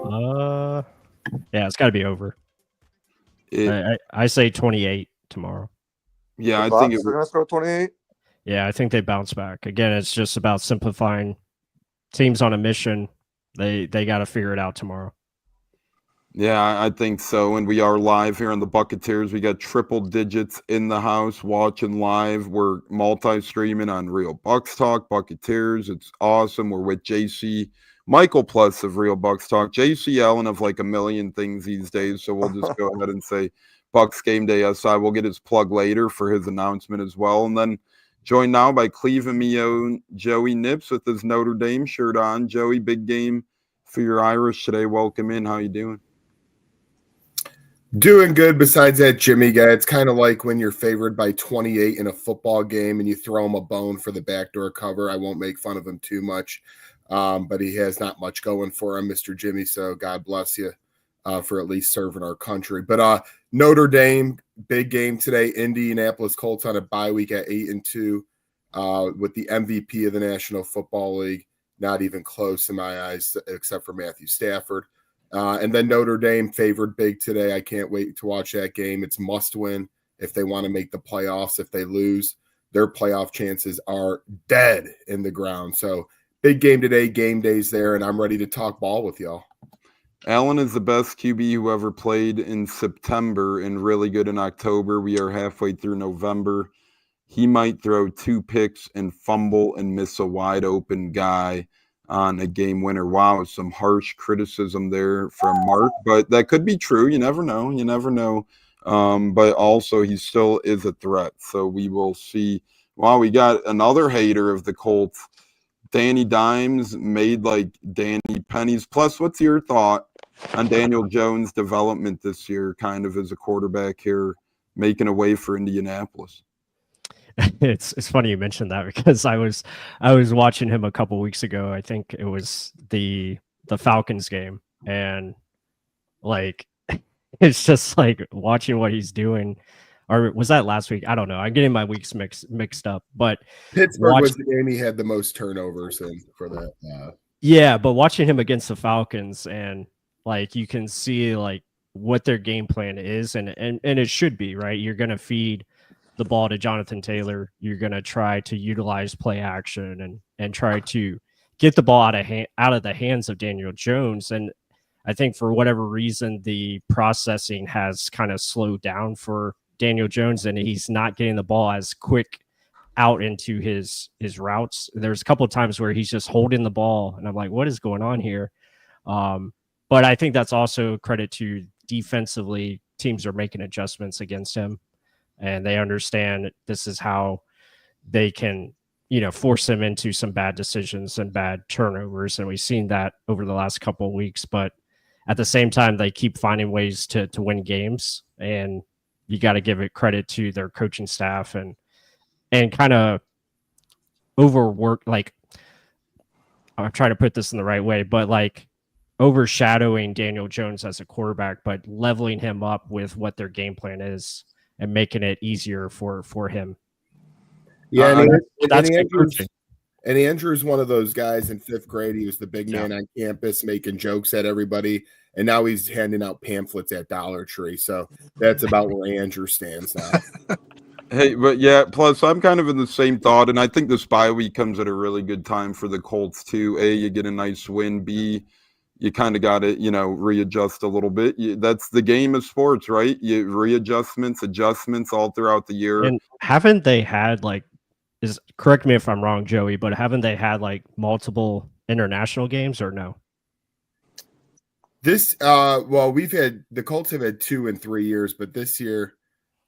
Yeah, it's got to be over. I say 28 tomorrow. Yeah, The I think Bucs are going to throw 28. Yeah, I think they bounce back. Again, it's just about simplifying. Teams on a mission. They got to figure it out tomorrow. Yeah, I think so. And we are live here on the Buccateers. We got triple digits in the house watching live. We're multi-streaming on Real Bucs Talk, Buccateers. It's awesome. We're with JC, Michael Pless of Real Bucs Talk, JC Allen of like a million things these days. So we'll just go ahead and say Bucs Game Day SI. We'll get his plug later for his announcement as well. And then joined now by Cleveland Mio Joey Nips with his Notre Dame shirt on. Joey, big game for your Irish today. Welcome in. How you doing? Doing good. Besides that Jimmy guy, it's kind of like when you're favored by 28 in a football game and you throw him a bone for the backdoor cover. I won't make fun of him too much, but he has not much going for him, Mr. Jimmy. So God bless you for at least serving our country. But Notre Dame, big game today. Indianapolis Colts on a bye week at 8-2 with the MVP of the National Football League. Not even close in my eyes, except for Matthew Stafford. And then Notre Dame favored big today. I can't wait to watch that game. It's must win if they want to make the playoffs. If they lose, their playoff chances are dead in the ground. So big game today, game days there, and I'm ready to talk ball with y'all. Allen is the best QB who ever played in September and really good in October. We are halfway through November. He might throw 2 picks and fumble and miss a wide open guy on a game winner. Wow, some harsh criticism there from Mark, but that could be true. You never know. You never know. But also he still is a threat. So we will see. Wow, we got another hater of the Colts. Danny Dimes made like Danny Pennies. Plus, what's your thought on Daniel Jones' development this year, kind of as a quarterback here, making a way for Indianapolis? It's funny you mentioned that because I was watching him a couple weeks ago. I think it was the Falcons game, and like it's just like watching what he's doing. Or was that last week? I don't know. I'm getting my weeks mixed up. But Pittsburgh was the game he had the most turnovers in for that. Yeah, but watching him against the Falcons, and like you can see like what their game plan is, and it should be, right. You're gonna feed the ball to Jonathan Taylor. You're going to try to utilize play action and try to get the ball out of the hands of Daniel Jones. And I think for whatever reason, the processing has kind of slowed down for Daniel Jones, and he's not getting the ball as quick out into his routes. There's a couple of times where he's just holding the ball, and I'm like, what is going on here? But I think that's also credit to defensively. Teams are making adjustments against him, and they understand this is how they can, force him into some bad decisions and bad turnovers. And we've seen that over the last couple of weeks. But at the same time, they keep finding ways to win games. And you got to give it credit to their coaching staff and kind of overwork. Like, I'm trying to put this in the right way, but like overshadowing Daniel Jones as a quarterback, but leveling him up with what their game plan is and making it easier for him. Yeah, that's and Andrew's one of those guys in 5th grade. He was the big man on campus making jokes at everybody, and now he's handing out pamphlets at Dollar Tree. So that's about where Andrew stands now. Hey, but yeah, plus I'm kind of in the same thought, and I think this bye week comes at a really good time for the Colts too. A, you get a nice win. B, you kind of got to, readjust a little bit. That's the game of sports, right? You adjustments all throughout the year. And haven't they had correct me if I'm wrong, Joey, but haven't they had like multiple international games or no? This, the Colts have had 2 in 3 years, but this year,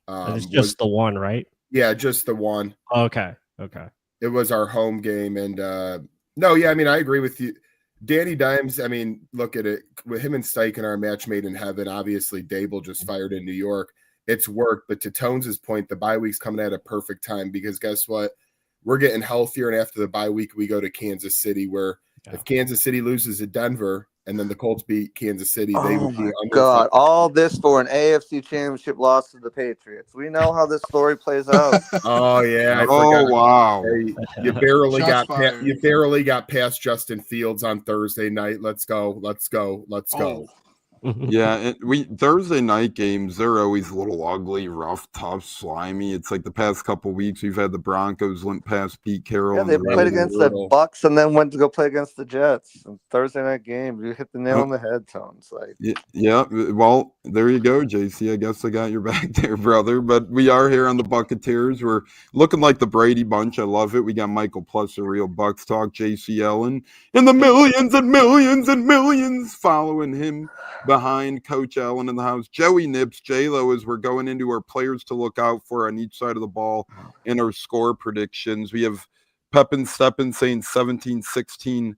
it's just the one, right? Yeah, just the one. Okay. It was our home game, and I agree with you. Danny Dimes, look at it. With him and Steichen, our match made in heaven. Obviously, Dable just fired in New York. It's worked. But to Tones' point, the bye week's coming at a perfect time because guess what? We're getting healthier. And after the bye week, we go to Kansas City, where if Kansas City loses to Denver and then the Colts beat Kansas City. They Oh would be my under God! 500. All this for an AFC Championship loss to the Patriots. We know how this story plays out. Oh yeah, I Oh forgot. wow. Hey, you barely Shots got fired. you barely got past Justin Fields on Thursday night. Let's go. Oh, Yeah, Thursday night games, they're always a little ugly, rough, tough, slimy. It's like the past couple weeks we've had the Broncos limp past Pete Carroll. Yeah, and they the played Raiders. against the Bucs and then went to go play against the Jets. And Thursday night game, you hit the nail on the head, Tones. Like, Yeah, well, there you go, JC. I guess I got your back there, brother. But we are here on the Buccateers. We're looking like the Brady Bunch. I love it. We got Michael Pless, a real Bucks talk, JC Ellen, and the millions and millions and millions following him behind Coach Allen in the house. Joey Nips, J-Lo, as we're going into our players to look out for on each side of the ball and our score predictions. We have Pepin Steppen saying 17-16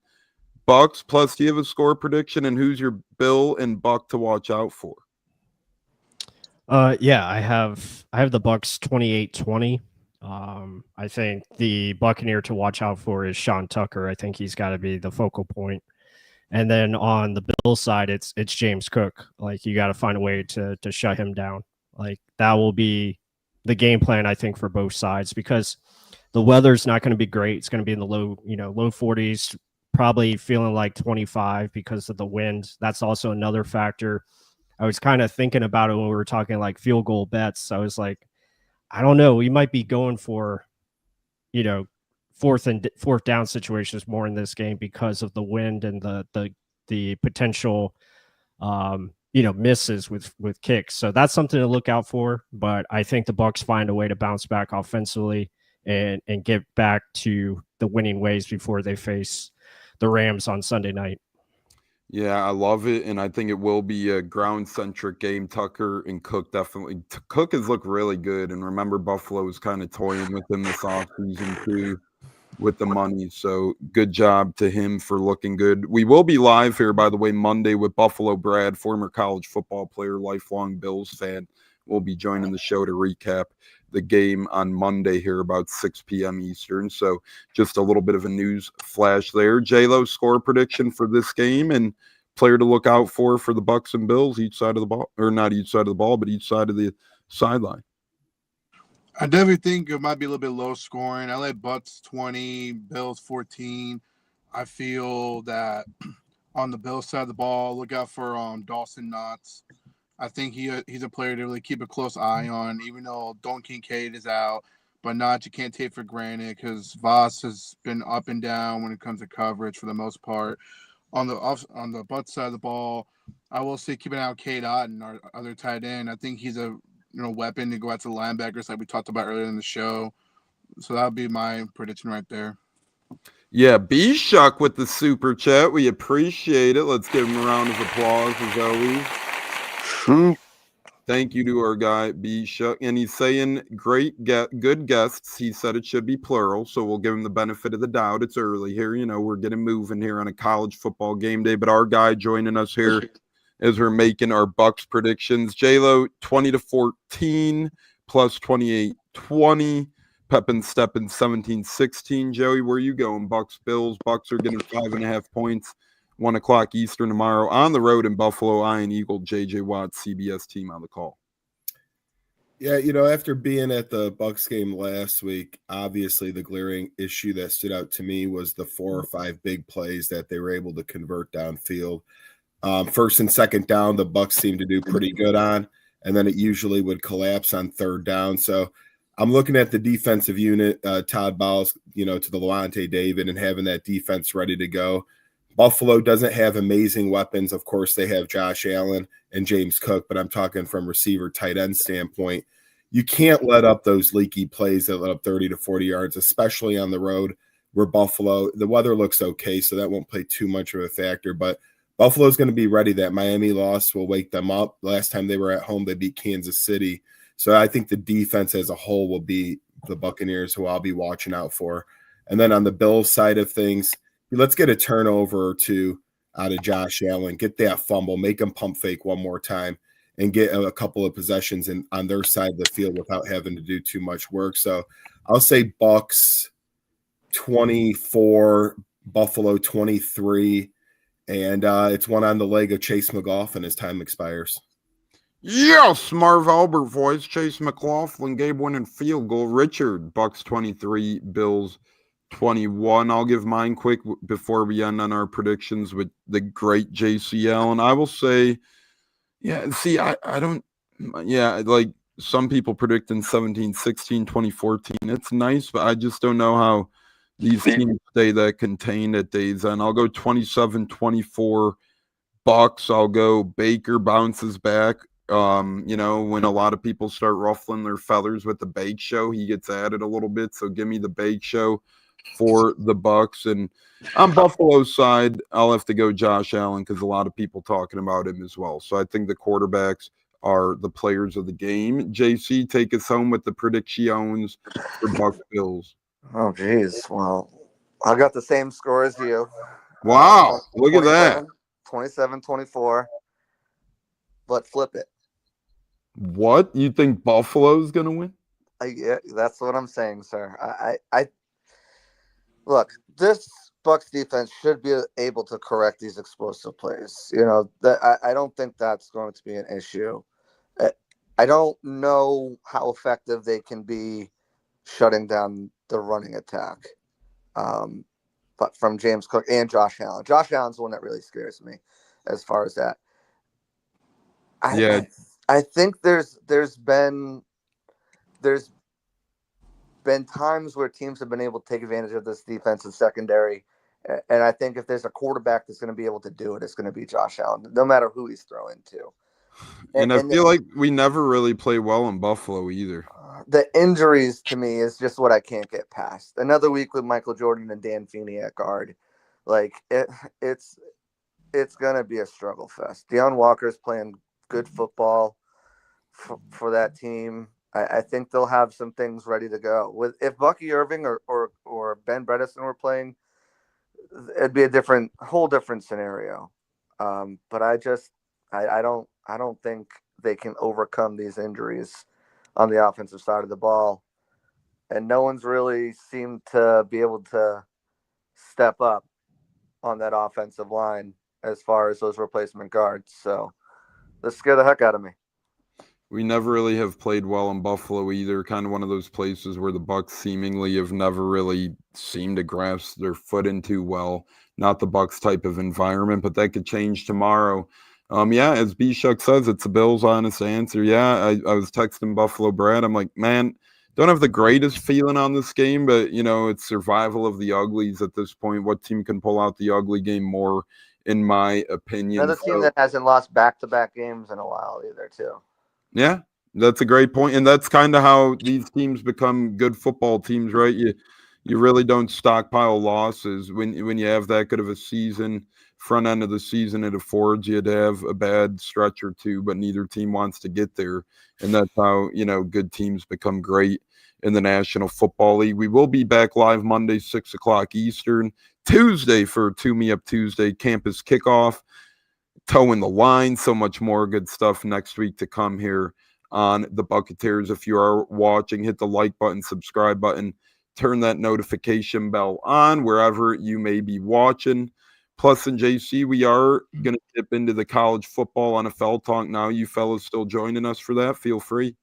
Bucks. Plus, do you have a score prediction, and who's your Bill and Buck to watch out for? Yeah, I have the Bucks 28-20. I think the Buccaneer to watch out for is Sean Tucker. I think he's got to be the focal point. And then on the Bills side, it's James Cook. Like, you got to find a way to shut him down. Like, that will be the game plan, I think, for both sides, because the weather's not going to be great. It's going to be in the low 40s, probably feeling like 25 because of the wind. That's also another factor. I was kind of thinking about it when we were talking like field goal bets. I was like, I don't know. We might be going for, fourth down situations more in this game because of the wind and the potential, misses with kicks. So that's something to look out for. But I think the Bucs find a way to bounce back offensively and get back to the winning ways before they face the Rams on Sunday night. Yeah, I love it, and I think it will be a ground-centric game. Tucker and Cook definitely. Cook has looked really good, and remember, Buffalo was kind of toying with him this offseason too, with the money. So good job to him for looking good. We will be live here, by the way, Monday with Buffalo Brad, former college football player, lifelong Bills fan. Will be joining the show to recap the game on Monday here about 6 p.m. Eastern. So just a little bit of a news flash there. J-Lo, score prediction for this game and player to look out for the Bucs and Bills, each side of the ball, or not each side of the ball, but each side of the sideline. I definitely think it might be a little bit low scoring. I like Bucs 20, Bills 14. I feel that on the Bills side of the ball, look out for Dawson Knox. I think he's a player to really keep a close eye on, even though Don Kincaid is out. But Knox you can't take for granted because Voss has been up and down when it comes to coverage for the most part. On the Bucs side of the ball, I will say keep an eye on Cade Otton, our other tight end. I think he's a weapon to go out to the linebackers like we talked about earlier in the show. So that would be my prediction right there. Yeah, B-Shuck with the super chat. We appreciate it. Let's give him a round of applause as always. Thank you to our guy B-Shuck. And he's saying good guests. He said it should be plural, so we'll give him the benefit of the doubt. It's early here. We're getting moving here on a college football game day. But our guy joining us here as we're making our Bucs predictions. J-Lo, 20-14, plus 28-20. Pepin Steppen, 17-16. Joey, where are you going? Bucs, Bills. Bucs are getting 5.5 points. 1 o'clock Eastern tomorrow on the road in Buffalo. Iron Eagle, JJ Watt, CBS team on the call. Yeah, after being at the Bucs game last week, obviously the glaring issue that stood out to me was the 4 or 5 big plays that they were able to convert downfield. First and second down, the Bucs seemed to do pretty good on, and then it usually would collapse on third down. So I'm looking at the defensive unit, Todd Bowles, to the Levante David, and having that defense ready to go. Buffalo doesn't have amazing weapons. Of course, they have Josh Allen and James Cook, but I'm talking from receiver tight end standpoint. You can't let up those leaky plays that let up 30 to 40 yards, especially on the road where Buffalo, the weather looks okay, so that won't play too much of a factor. But Buffalo's going to be ready. That Miami loss will wake them up. Last time they were at home, they beat Kansas City. So I think the defense as a whole will be the Buccaneers, who I'll be watching out for. And then on the Bills side of things, let's get a turnover or two out of Josh Allen, get that fumble, make him pump fake one more time, and get a couple of possessions on their side of the field without having to do too much work. So I'll say Bucs 24, Buffalo 23, And it's one on the leg of Chase McGoffin as time expires. Yes, Marv Albert voice, Chase McLaughlin, game winning field goal. Richard, Bucks 23, Bills 21. I'll give mine quick before we end on our predictions with the great JC Allen. I will say, I don't, like some people predicting 17, 16, 2014. It's nice, but I just don't know how these teams stay that contained at days end. I'll go 27-24 Bucks. I'll go Baker bounces back. When a lot of people start ruffling their feathers with the Bake Show, he gets added a little bit. So give me the Bake Show for the Bucks. And on Buffalo's side, I'll have to go Josh Allen because a lot of people talking about him as well. So I think the quarterbacks are the players of the game. JC, take us home with the predictions for Bucks Bills. Oh, geez. Well, I got the same score as you. Wow, look at that. 27-24. But flip it. What? You think Buffalo's going to win? Yeah, that's what I'm saying, sir. I look, this Bucs defense should be able to correct these explosive plays. I don't think that's going to be an issue. I don't know how effective they can be shutting down the running attack. But from James Cook and Josh Allen. Josh Allen's the one that really scares me as far as that. I think there's been times where teams have been able to take advantage of this defensive secondary, and I think if there's a quarterback that's going to be able to do it, it's going to be Josh Allen, no matter who he's throwing to. And I feel like we never really play well in Buffalo either. The injuries to me is just what I can't get past. Another week with Michael Jordan and Dan Feeney at guard, it's going to be a struggle fest. Deion Walker's playing good football for that team. I think they'll have some things ready to go. If Bucky Irving or Ben Bredesen were playing, it'd be a whole different scenario. But I don't think they can overcome these injuries on the offensive side of the ball, and no one's really seemed to be able to step up on that offensive line as far as those replacement guards. So this scared the heck out of me. We never really have played well in Buffalo either. Kind of one of those places where the Bucs seemingly have never really seemed to grasp their foot into well. Not the Bucs type of environment, but that could change tomorrow. As B-Shuck says, it's the Bills' honest answer. I was texting Buffalo Brad. I'm like, man, don't have the greatest feeling on this game, but, it's survival of the uglies at this point. What team can pull out the ugly game more, in my opinion? Another team that hasn't lost back-to-back games in a while either, too. Yeah, that's a great point. And that's kind of how these teams become good football teams, right? You really don't stockpile losses when you have that good of a season. Front end of the season, it affords you to have a bad stretch or two, but neither team wants to get there. And that's how, good teams become great in the National Football League. We will be back live Monday, 6 o'clock Eastern. Tuesday for Two Me Up Tuesday, campus kickoff. Towing the line, so much more good stuff next week to come here on the Buccateers. If you are watching, hit the like button, subscribe button, turn that notification bell on wherever you may be watching. Plus, in JC, we are going to dip into the college football NFL talk now. You fellas still joining us for that? Feel free.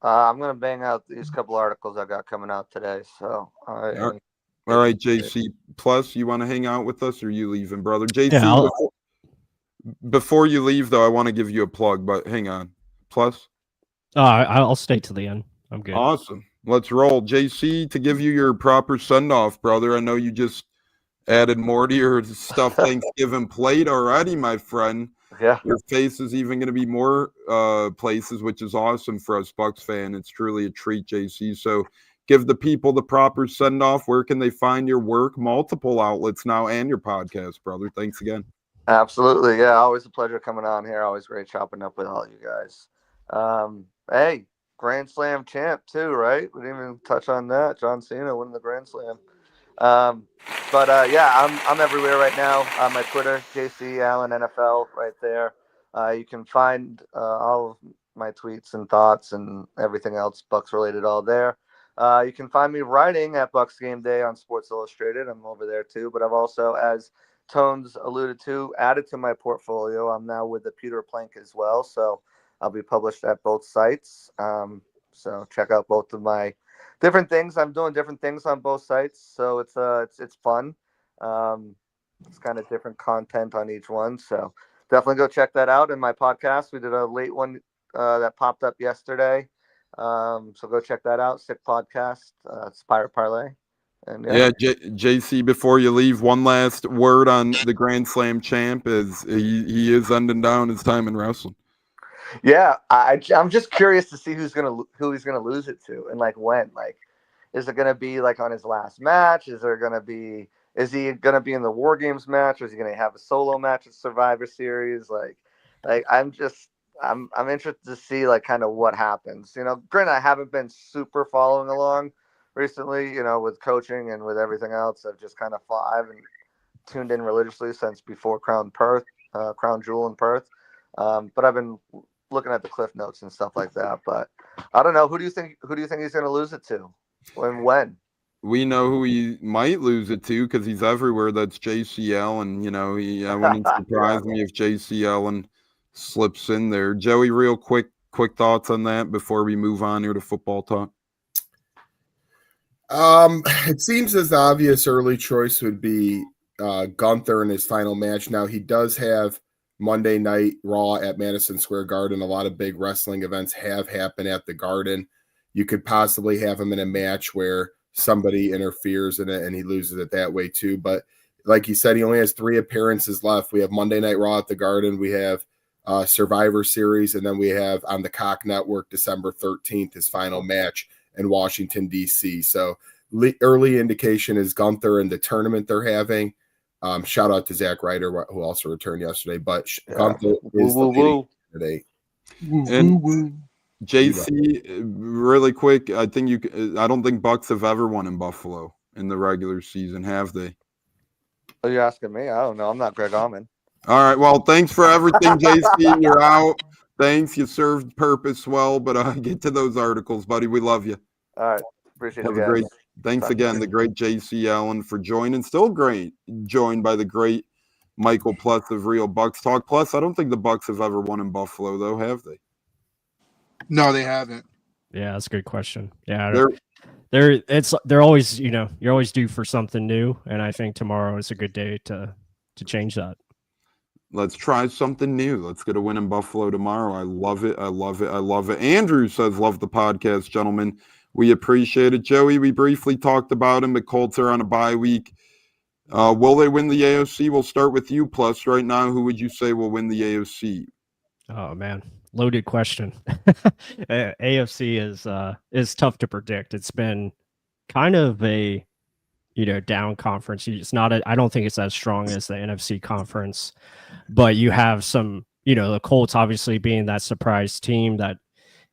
I'm going to bang out these couple articles I got coming out today. So, all right, JC. Plus, you want to hang out with us, or are you leaving, brother? JC, Yeah, before you leave, though, I want to give you a plug, but hang on. Plus? I'll stay to the end. I'm good. Awesome. Let's roll. JC, to give you your proper send-off, brother, I know you just added more to your stuff Thanksgiving plate already, my friend. Yeah. Your face is even going to be more places, which is awesome for us Bucs fan. It's truly a treat, JC. So give the people the proper send-off. Where can they find your work? Multiple outlets now and your podcast, brother. Thanks again. Absolutely. Yeah, always a pleasure coming on here. Always great chopping up with all you guys. Hey, Grand Slam champ too, right? We didn't even touch on that. John Cena winning the Grand Slam. I'm everywhere right now. My Twitter, JC Allen NFL, right there. You can find all of my tweets and thoughts and everything else Bucs related all there. You can find me writing at Bucs Game Day on Sports Illustrated. I'm over there too, but I've also, as Tones alluded to, added to my portfolio. I'm now with the Peter Plank as well, so I'll be published at both sites. So check out both of my different things. I'm doing different things on both sites, so it's fun. It's kind of different content on each one, so definitely go check that out. In my podcast, we did a late one that popped up yesterday, so go check that out. Sick podcast. It's Pirate Parlay. And Yeah, JC, before you leave, one last word on the Grand Slam champ, as he is ending down his time in wrestling. Yeah, I'm just curious to see who he's gonna lose it to, and like when. Like, is it gonna be like on his last match? Is he gonna be in the War Games match, or is he gonna have a solo match at Survivor Series? Like I'm interested to see like kind of what happens. You know, granted, I haven't been super following along recently, you know, with coaching and with everything else. I haven't tuned in religiously since before Crown Jewel in Perth. But I've been looking at the cliff notes and stuff like that. But I don't know. Who do you think he's going to lose it to? When? We know who he might lose it to because he's everywhere. That's JCL, and you know I wouldn't surprise me if JCL and slips in there. Joey, real quick thoughts on that before we move on here to football talk. It seems as the obvious early choice would be Gunther in his final match. Now he does have Monday Night Raw at Madison Square Garden. A lot of big wrestling events have happened at the Garden. You could possibly have him in a match where somebody interferes in it and he loses it that way too. But like you said, he only has 3 appearances left. We have Monday Night Raw at the Garden. We have Survivor Series. And then we have on the Cock Network, December 13th, his final match in Washington, D.C. So early indication is Gunther in the tournament they're having. Shout out to Zach Ryder, who also returned yesterday. But Gunther is the leading candidate. And JC, really quick, I don't think Bucs have ever won in Buffalo in the regular season, have they? Are you asking me? I don't know. I'm not Greg Allman. All right. Well, thanks for everything, JC. You're out. Thanks. You served purpose well, but get to those articles, buddy. We love you. All right. Appreciate it, guys. Thanks again, the great JC Allen, for joining. Still great, joined by the great Michael Pless of Real Bucs Talk. Plus, I don't think the Bucs have ever won in Buffalo, though, have they? No, they haven't. Yeah, that's a good question. Yeah, they're always, you know, you're always due for something new, and I think tomorrow is a good day to change that. Let's try something new. Let's get a win in Buffalo tomorrow. I love it. I love it. I love it. Andrew says, love the podcast, gentlemen. We appreciate it. Joey, we briefly talked about him. The Colts are on a bye week. Will they win the AFC? We'll start with you, Plus. Right now, who would you say will win the AFC? Oh, man. Loaded question. AFC is tough to predict. It's been kind of a, you know, down conference. It's not I don't think it's as strong as the NFC conference, but you have some, you know, the Colts obviously being that surprise team that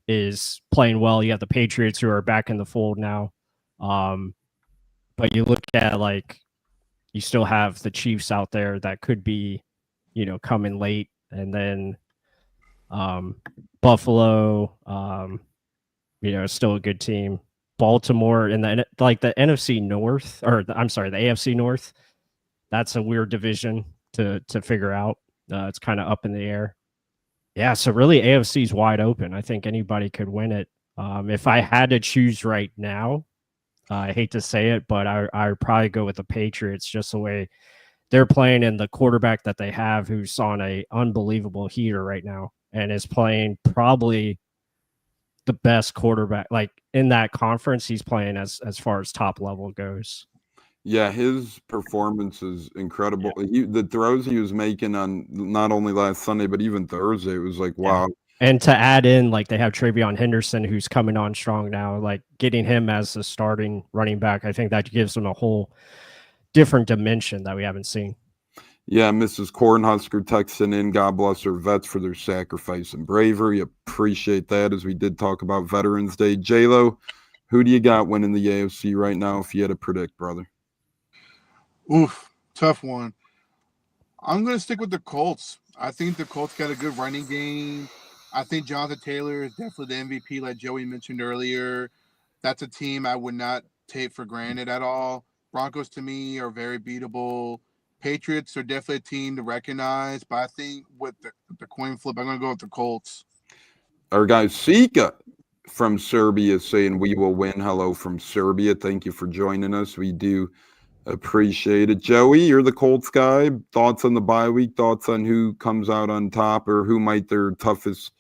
is playing well. You have the Patriots who are back in the fold now. But you look at, like, you still have the Chiefs out there that could be, you know, coming late. And then Buffalo, you know, still a good team. Baltimore and the NFC North, or the AFC North. That's a weird division to figure out. It's kind of up in the air. Yeah, so really AFC is wide open. I think anybody could win it. If I had to choose right now, I hate to say it, but I would probably go with the Patriots, just the way they're playing, and the quarterback that they have, who's on a unbelievable heater right now and is playing probably the best quarterback. Like, in that conference, he's playing as far as top level goes. Yeah, his performance is incredible. Yeah. The throws he was making on not only last Sunday, but even Thursday, it was like, wow. Yeah. And to add in, like, they have Travion Henderson, who's coming on strong now. Like, getting him as the starting running back, I think that gives them a whole different dimension that we haven't seen. Yeah, Mrs. Cornhusker texting in, God bless our vets for their sacrifice and bravery. Appreciate that, as we did talk about Veterans Day. J-Lo, who do you got winning the AFC right now if you had to predict, brother? Oof, tough one. I'm going to stick with the Colts. I think the Colts got a good running game. I think Jonathan Taylor is definitely the MVP, like Joey mentioned earlier. That's a team I would not take for granted at all. Broncos, to me, are very beatable. Patriots are definitely a team to recognize, but I think with the coin flip, I'm going to go with the Colts. Our guy Sika from Serbia is saying we will win. Hello from Serbia. Thank you for joining us. We do appreciate it. Joey, you're the Colts guy. Thoughts on the bye week? Thoughts on who comes out on top, or who might their toughest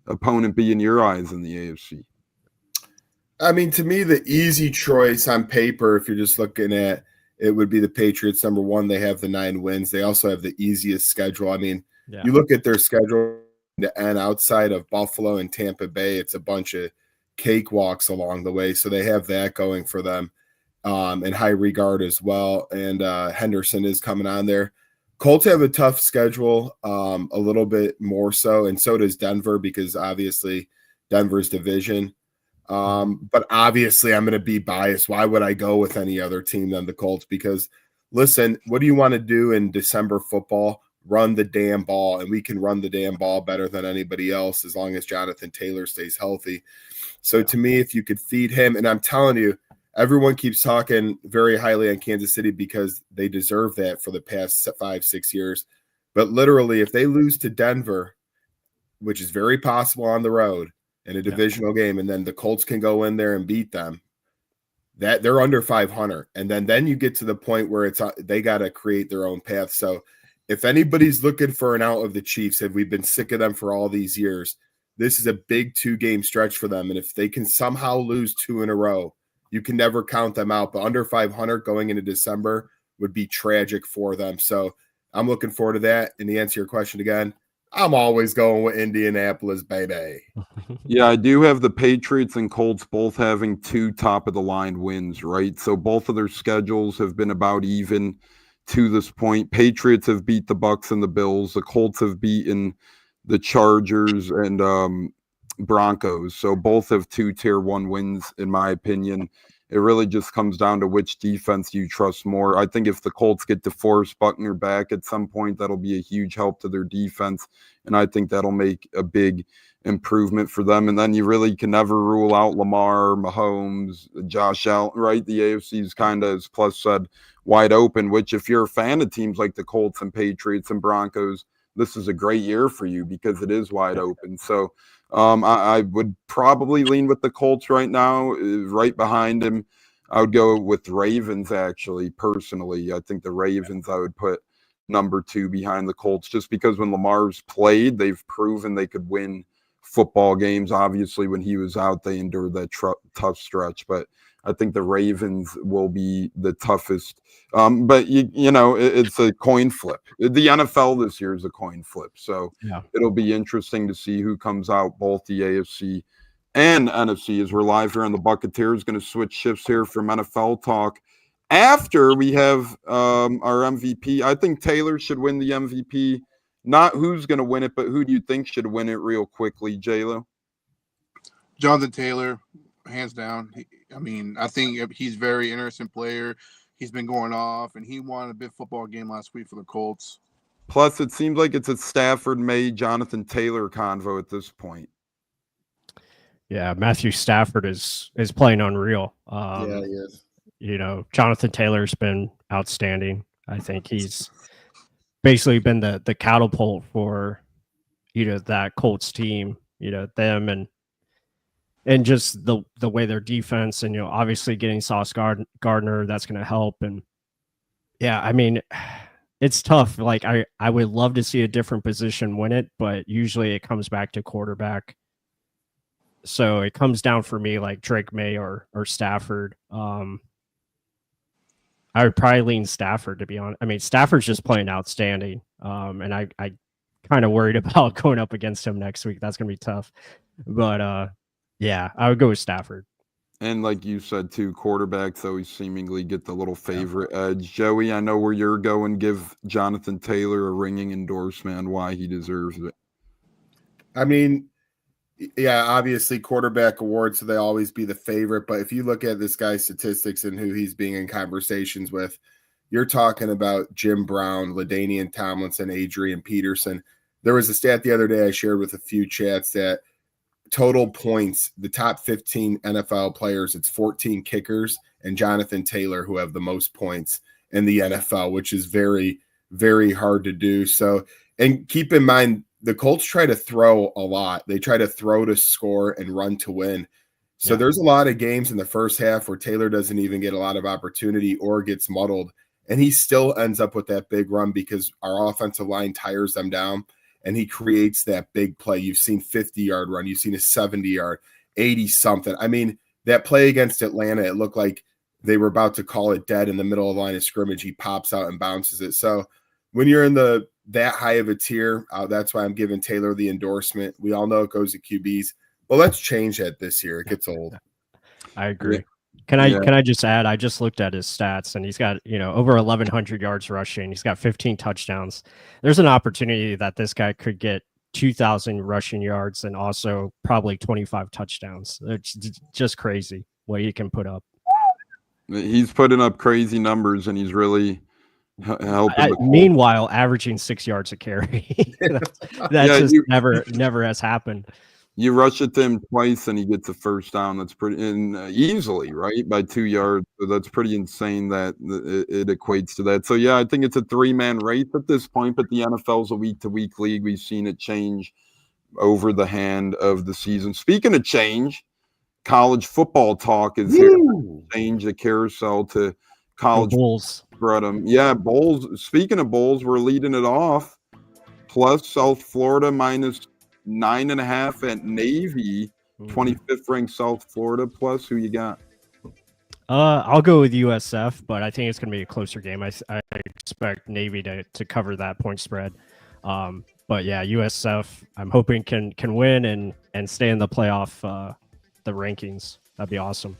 opponent be in your eyes in the AFC? I mean, to me, the easy choice on paper, if you're just looking at it, would be the Patriots. Number one, they have the 9 wins. They also have the easiest schedule. I mean, you look at their schedule and outside of Buffalo and Tampa Bay, it's a bunch of cakewalks along the way. So they have that going for them in high regard as well. And Henderson is coming on there. Colts have a tough schedule, a little bit more so, and so does Denver, because obviously Denver's division. But obviously I'm going to be biased. Why would I go with any other team than the Colts? Because listen, what do you want to do in December football? Run the damn ball, and we can run the damn ball better than anybody else as long as Jonathan Taylor stays healthy. So to me, if you could feed him, and I'm telling you, everyone keeps talking very highly on Kansas City because they deserve that for the past 5-6 years. But literally, if they lose to Denver, which is very possible on the road in a divisional game, and then the Colts can go in there and beat them, that they're under 500. And then you get to the point where it's they got to create their own path. So if anybody's looking for an out of the Chiefs, have we been sick of them for all these years? This is a big 2-game stretch for them. And if they can somehow lose 2 in a row, you can never count them out. But under 500 going into December would be tragic for them. So I'm looking forward to that. And to answer your question again, I'm always going with Indianapolis, baby. Yeah, I do have the Patriots and Colts both having 2 top-of-the-line wins, right? So both of their schedules have been about even to this point. Patriots have beat the Bucs and the Bills. The Colts have beaten the Chargers and Broncos. So both have 2 tier 1 wins, in my opinion. It really just comes down to which defense you trust more. I think if the Colts get DeForest Buckner back at some point, that'll be a huge help to their defense. And I think that'll make a big improvement for them. And then you really can never rule out Lamar, Mahomes, Josh Allen, right? The AFC is kind of, as Pless said, wide open, which if you're a fan of teams like the Colts and Patriots and Broncos, this is a great year for you because it is wide open. So I would probably lean with the Colts right now. Right behind him, I would go with Ravens, actually, personally. I think the Ravens I would put number 2 behind the Colts, just because when Lamar's played, they've proven they could win football games. Obviously, when he was out, they endured that tough stretch. But I think the Ravens will be the toughest. But, you know, it's a coin flip. The NFL this year is a coin flip. So it'll be interesting to see who comes out, both the AFC and NFC, as we're live here on the Buccateers. Going to switch shifts here from NFL talk. After we have our MVP, I think Taylor should win the MVP. Not who's going to win it, but who do you think should win it real quickly, J-Lo? Jonathan Taylor, hands down. I think he's a very interesting player. He's been going off, and he won a big football game last week for the Colts. Plus, it seems like it's a Stafford, May, Jonathan Taylor convo at this point. Yeah, Matthew Stafford is playing unreal. Yeah, he is. You know, Jonathan Taylor's been outstanding. I think he's basically been the catapult for, you know, that Colts team, you know, them and just the way their defense, and, you know, obviously getting Sauce Gardner, that's going to help. And yeah, I mean, it's tough. Like I would love to see a different position win it, but usually it comes back to quarterback. So it comes down for me like Drake May or Stafford. I would probably lean Stafford, to be honest. I mean, Stafford's just playing outstanding. And I kind of worried about going up against him next week. That's going to be tough. But yeah, I would go with Stafford. And like you said, too, quarterbacks always seemingly get the little favorite edge. Joey, I know where you're going. Give Jonathan Taylor a ringing endorsement on why he deserves it. I mean, yeah, obviously quarterback awards, so they always be the favorite. But if you look at this guy's statistics and who he's being in conversations with, you're talking about Jim Brown, LaDainian Tomlinson, Adrian Peterson. There was a stat the other day I shared with a few chats that total points, the top 15 NFL players, it's 14 kickers and Jonathan Taylor who have the most points. in the NFL, which is very, very hard to do. So, and keep in mind, the Colts try to throw a lot. They try to throw to score and run to win. So there's a lot of games in the first half where Taylor doesn't even get a lot of opportunity or gets muddled, and he still ends up with that big run because our offensive line tires them down, and he creates that big play. You've seen 50-yard run. You've seen a 70-yard, 80-something. I mean, that play against Atlanta, it looked like they were about to call it dead in the middle of the line of scrimmage. He pops out and bounces it. So when you're in that high of a tier, that's why I'm giving Taylor the endorsement. We all know it goes to QBs. Well, let's change that this year. It gets old. I agree. Can I just add? I just looked at his stats, and he's got over 1,100 yards rushing. He's got 15 touchdowns. There's an opportunity that this guy could get 2,000 rushing yards and also probably 25 touchdowns. It's just crazy what he can put up. He's putting up crazy numbers, and he's really helping. Meanwhile, averaging 6 yards a carry. That never has happened. You rush it to him twice and he gets a first down. That's pretty easily, right? By 2 yards. So that's pretty insane that it equates to that. So, yeah, I think it's a 3-man race at this point, but the NFL's a week-to-week league. We've seen it change over the hand of the season. Speaking of change, college football talk is here. Change the carousel to college bowls. Yeah, bowls. Speaking of bowls, we're leading it off. Plus South Florida minus 9.5 at Navy, 25th ranked South Florida. Plus, who you got? I'll go with USF, but I think it's going to be a closer game. I expect Navy to cover that point spread. But yeah, USF, I'm hoping can win and stay in the playoff, the rankings. That'd be awesome.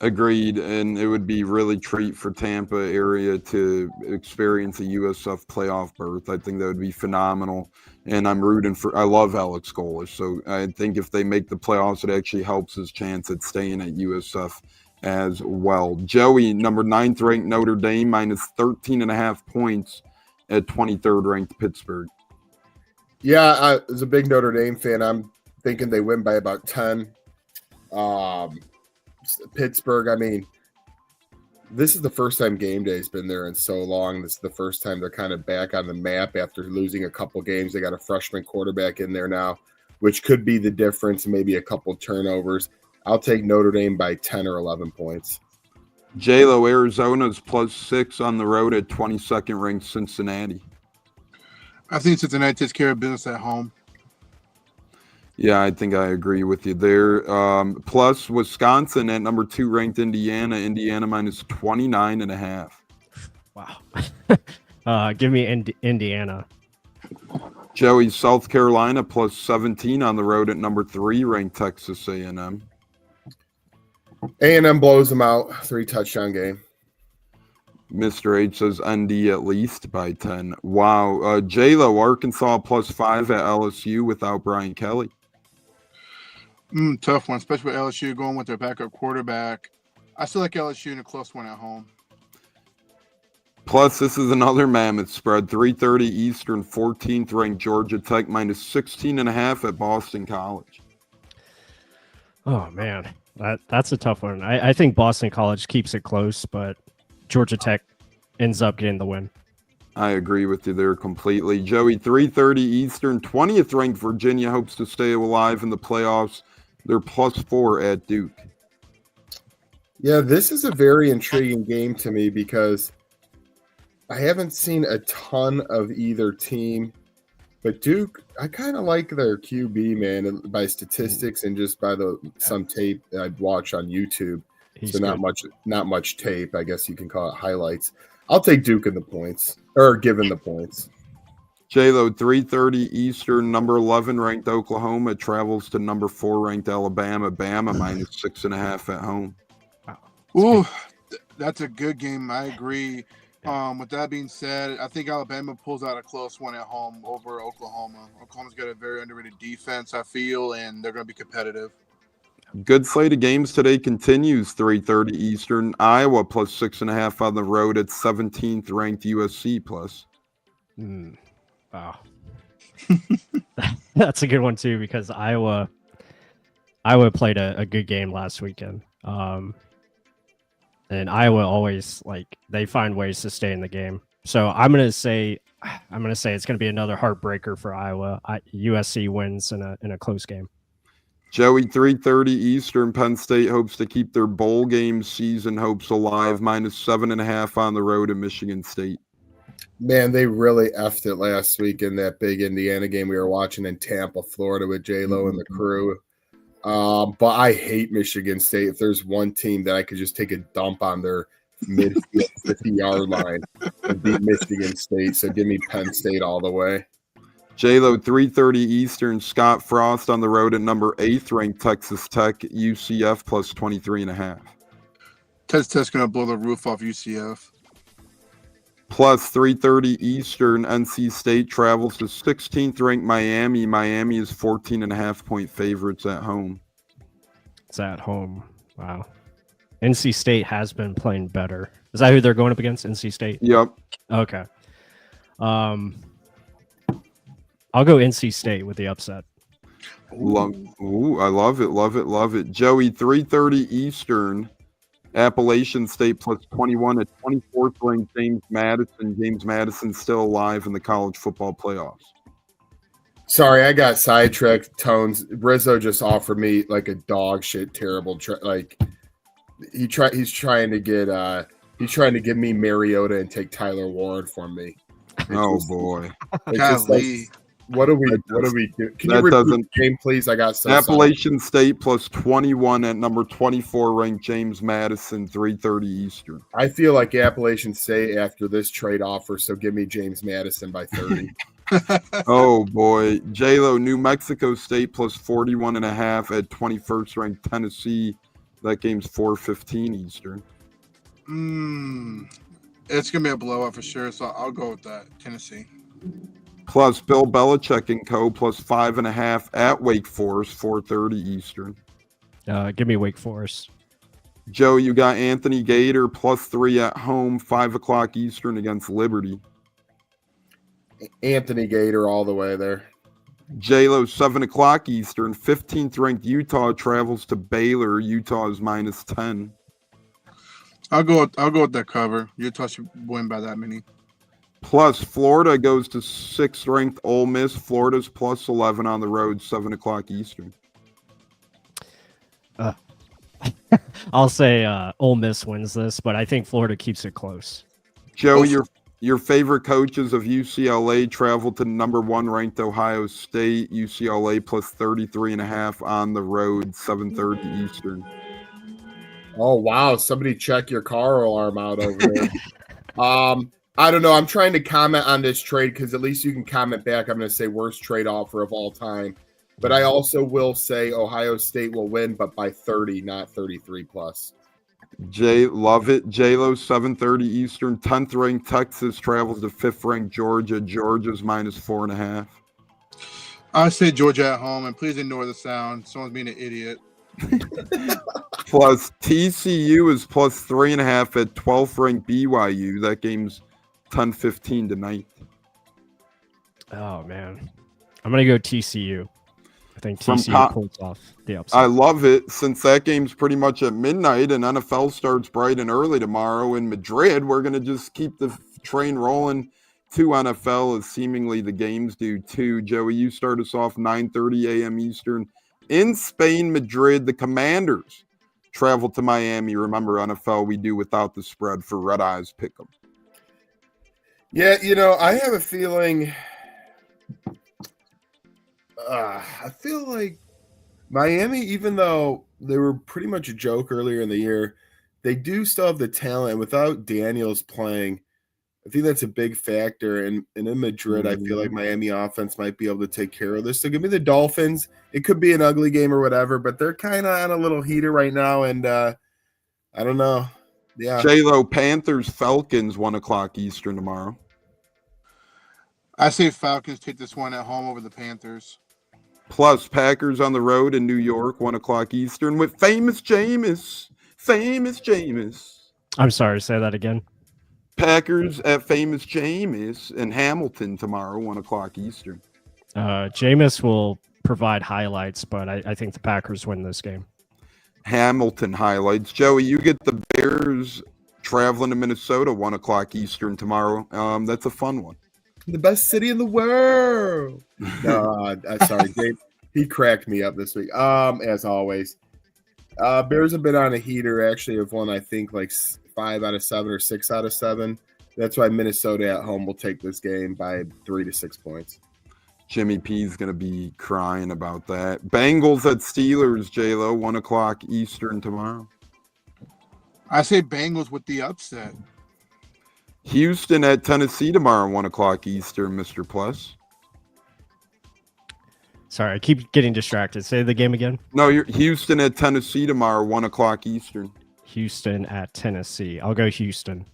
Agreed, and it would be really treat for Tampa area to experience a USF playoff berth. I think that would be phenomenal, and I'm rooting for. I love Alex Golesh, so I think if they make the playoffs, it actually helps his chance at staying at USF as well. Joey, number 9th ranked Notre Dame minus 13.5 points at 23rd ranked Pittsburgh. Yeah, as a big Notre Dame fan, I'm thinking they win by about 10. Pittsburgh, I mean, this is the first time game day's been there in so long. This is the first time they're kind of back on the map after losing a couple games. They got a freshman quarterback in there now, which could be the difference, maybe a couple turnovers. I'll take Notre Dame by 10 or 11 points. J-Lo, Arizona's plus 6 on the road at 22nd ranked Cincinnati. I think Cincinnati takes care of business at home. Yeah, I think I agree with you there. Plus, Wisconsin at number 2 ranked Indiana. Indiana minus 29.5. Wow. Give me Indiana. Joey, South Carolina plus 17 on the road at number 3 ranked Texas A&M. A&M blows them out. 3-touchdown game. Mr. H says ND at least by 10. Wow. J-Lo, Arkansas plus 5 at LSU without Brian Kelly. Tough one, especially with LSU going with their backup quarterback. I still like LSU in a close one at home. Plus, this is another mammoth spread. 3:30 Eastern, 14th ranked Georgia Tech minus 16.5 at Boston College. Oh, man. That's a tough one. I think Boston College keeps it close, but Georgia Tech ends up getting the win. I agree with you there completely. Joey, 3:30 Eastern, 20th ranked Virginia hopes to stay alive in the playoffs. They're plus 4 at Duke. Yeah, this is a very intriguing game to me because I haven't seen a ton of either team. But Duke, I kind of like their QB, man, by statistics and just by some tape that I'd watch on YouTube. So not much tape. I guess you can call it highlights. I'll take Duke in the points, or given the points. J-Lo, 3:30 Eastern, number 11 ranked Oklahoma travels to number 4 ranked Alabama. Bama minus 6.5 at home. Ooh, that's a good game. I agree. With that being said, I think Alabama pulls out a close one at home over Oklahoma. Oklahoma's got a very underrated defense, I feel, and they're going to be competitive. Good slate of games today continues. 3:30 Eastern, Iowa plus 6.5 on the road at 17th ranked USC plus. Wow. That's a good one too, because Iowa played a good game last weekend. and Iowa always they find ways to stay in the game. So I'm gonna say it's gonna be another heartbreaker for Iowa. USC wins in a close game. Joey, 3:30 Eastern. Penn State hopes to keep their bowl game season hopes alive. -7.5 on the road at Michigan State. Man, they really effed it last week in that big Indiana game we were watching in Tampa, Florida with J-Lo and the crew. But I hate Michigan State. If there's one team that I could just take a dump on their midfield 50-yard line, it'd be Michigan State. So give me Penn State all the way. J-Lo, 3:30 Eastern. Scott Frost on the road at number 8th ranked Texas Tech. UCF +23.5. Texas Tech's going to blow the roof off UCF. Plus 3:30 Eastern. NC State travels to 16th ranked Miami. Miami is 14.5-point favorites at home. It's at home. Wow. NC State has been playing better. Is that who they're going up against? NC State? Yep. Okay. I'll go NC State with the upset. I love it. Joey, 3:30 Eastern. Appalachian State +21 at 24th ranked James Madison. James Madison's still alive in the college football playoffs. Sorry, I got sidetracked. Tones. Rizzo just offered me like a dog shit terrible. He's trying to give me Mariota and take Tyler Warren from me. Boy. It's just what do we do? Can you repeat the game, please? I got Appalachian State +21 at number 24 ranked James Madison, 3:30 Eastern. I feel like Appalachian State after this trade offer, so give me James Madison by 30. Oh boy. J-Lo, New Mexico State +41.5 at 21st ranked Tennessee. That game's 4:15 Eastern. It's going to be a blowout for sure, so I'll go with that. Tennessee. Plus Bill Belichick and Co. +5.5 at Wake Forest, 4:30 Eastern. Give me Wake Forest. Joe, you got Anthony Gator +3 at home, 5 o'clock Eastern against Liberty. Anthony Gator all the way there. J-Lo, 7 o'clock Eastern. 15th ranked Utah travels to Baylor. Utah is -10. I'll go with that cover. Utah should win by that many. Plus, Florida goes to 6th ranked Ole Miss. Florida's +11 on the road, 7 o'clock Eastern. I'll say Ole Miss wins this, but I think Florida keeps it close. Joe, your favorite coaches of UCLA travel to number 1 ranked Ohio State. UCLA +33.5 on the road, 7:30 Eastern. Oh wow! Somebody check your car alarm out over there. I don't know. I'm trying to comment on this trade because at least you can comment back. I'm going to say worst trade offer of all time. But I also will say Ohio State will win, but by 30, not 33 plus. Love it. J-Lo, 7:30 Eastern. 10th ranked Texas travels to 5th ranked Georgia. Georgia's -4.5. I say Georgia at home, and please ignore the sound. Someone's being an idiot. Plus TCU is +3.5 at 12th ranked BYU. That game's 10:15 tonight. Oh man, I'm gonna go TCU. I think TCU pulls off the upset. I love it since that game's pretty much at midnight and NFL starts bright and early tomorrow in Madrid. We're gonna just keep the train rolling to NFL as seemingly the games do too. Joey, you start us off 9:30 a.m. Eastern in Spain, Madrid. The Commanders travel to Miami. Remember, NFL we do without the spread for Red Eyes Pick'em. Yeah, I have a feeling. I feel like Miami, even though they were pretty much a joke earlier in the year, they do still have the talent. And without Daniels playing, I think that's a big factor. And in Madrid, I feel like Miami offense might be able to take care of this. So give me the Dolphins. It could be an ugly game or whatever, but they're kind of on a little heater right now. And I don't know. Yeah. J-Lo, Panthers, Falcons, 1 o'clock Eastern tomorrow. I say Falcons take this one at home over the Panthers. Plus Packers on the road in New York, 1 o'clock Eastern with famous Jameis. I'm sorry, say that again. Packers at famous Jameis in Hamilton tomorrow, 1 o'clock Eastern. Jameis will provide highlights, but I think the Packers win this game. Hamilton highlights. Joey, you get the Bears traveling to Minnesota 1 o'clock Eastern tomorrow. That's a fun one. The best city in the world. No, sorry, Dave. He cracked me up this week. As always. Bears have been on a heater. Actually, have won, I think, like 5 out of 7 or 6 out of 7. That's why Minnesota at home will take this game by 3 to 6 points. Jimmy P's going to be crying about that. Bengals at Steelers, J-Lo, 1 o'clock Eastern tomorrow. I say Bengals with the upset. Houston at Tennessee tomorrow, 1 o'clock Eastern, Mr. Pless. Sorry, I keep getting distracted. Say the game again. No, you're Houston at Tennessee tomorrow, 1 o'clock Eastern. Houston at Tennessee. I'll go Houston.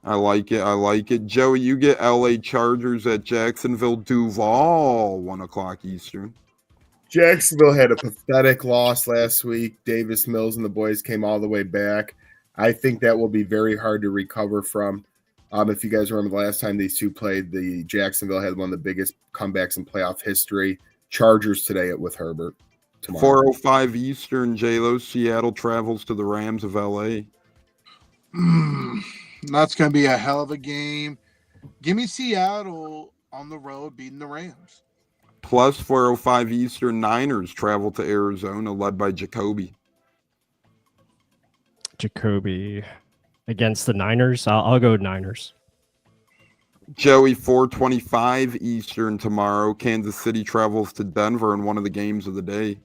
I like it. Joey, you get LA Chargers at Jacksonville Duval, 1 o'clock Eastern. Jacksonville had a pathetic loss last week. Davis Mills and the boys came all the way back. I think that will be very hard to recover from. If you guys remember the last time these two played, the Jacksonville had one of the biggest comebacks in playoff history. Chargers today with Herbert. Tomorrow. 4:05 Eastern, J-Lo, Seattle travels to the Rams of LA. That's going to be a hell of a game. Give me Seattle on the road beating the Rams. Plus 4:05 Eastern, Niners travel to Arizona, led by Jacoby. Jacoby against the Niners. I'll go Niners. Joey, 4:25 Eastern tomorrow. Kansas City travels to Denver in one of the games of the day.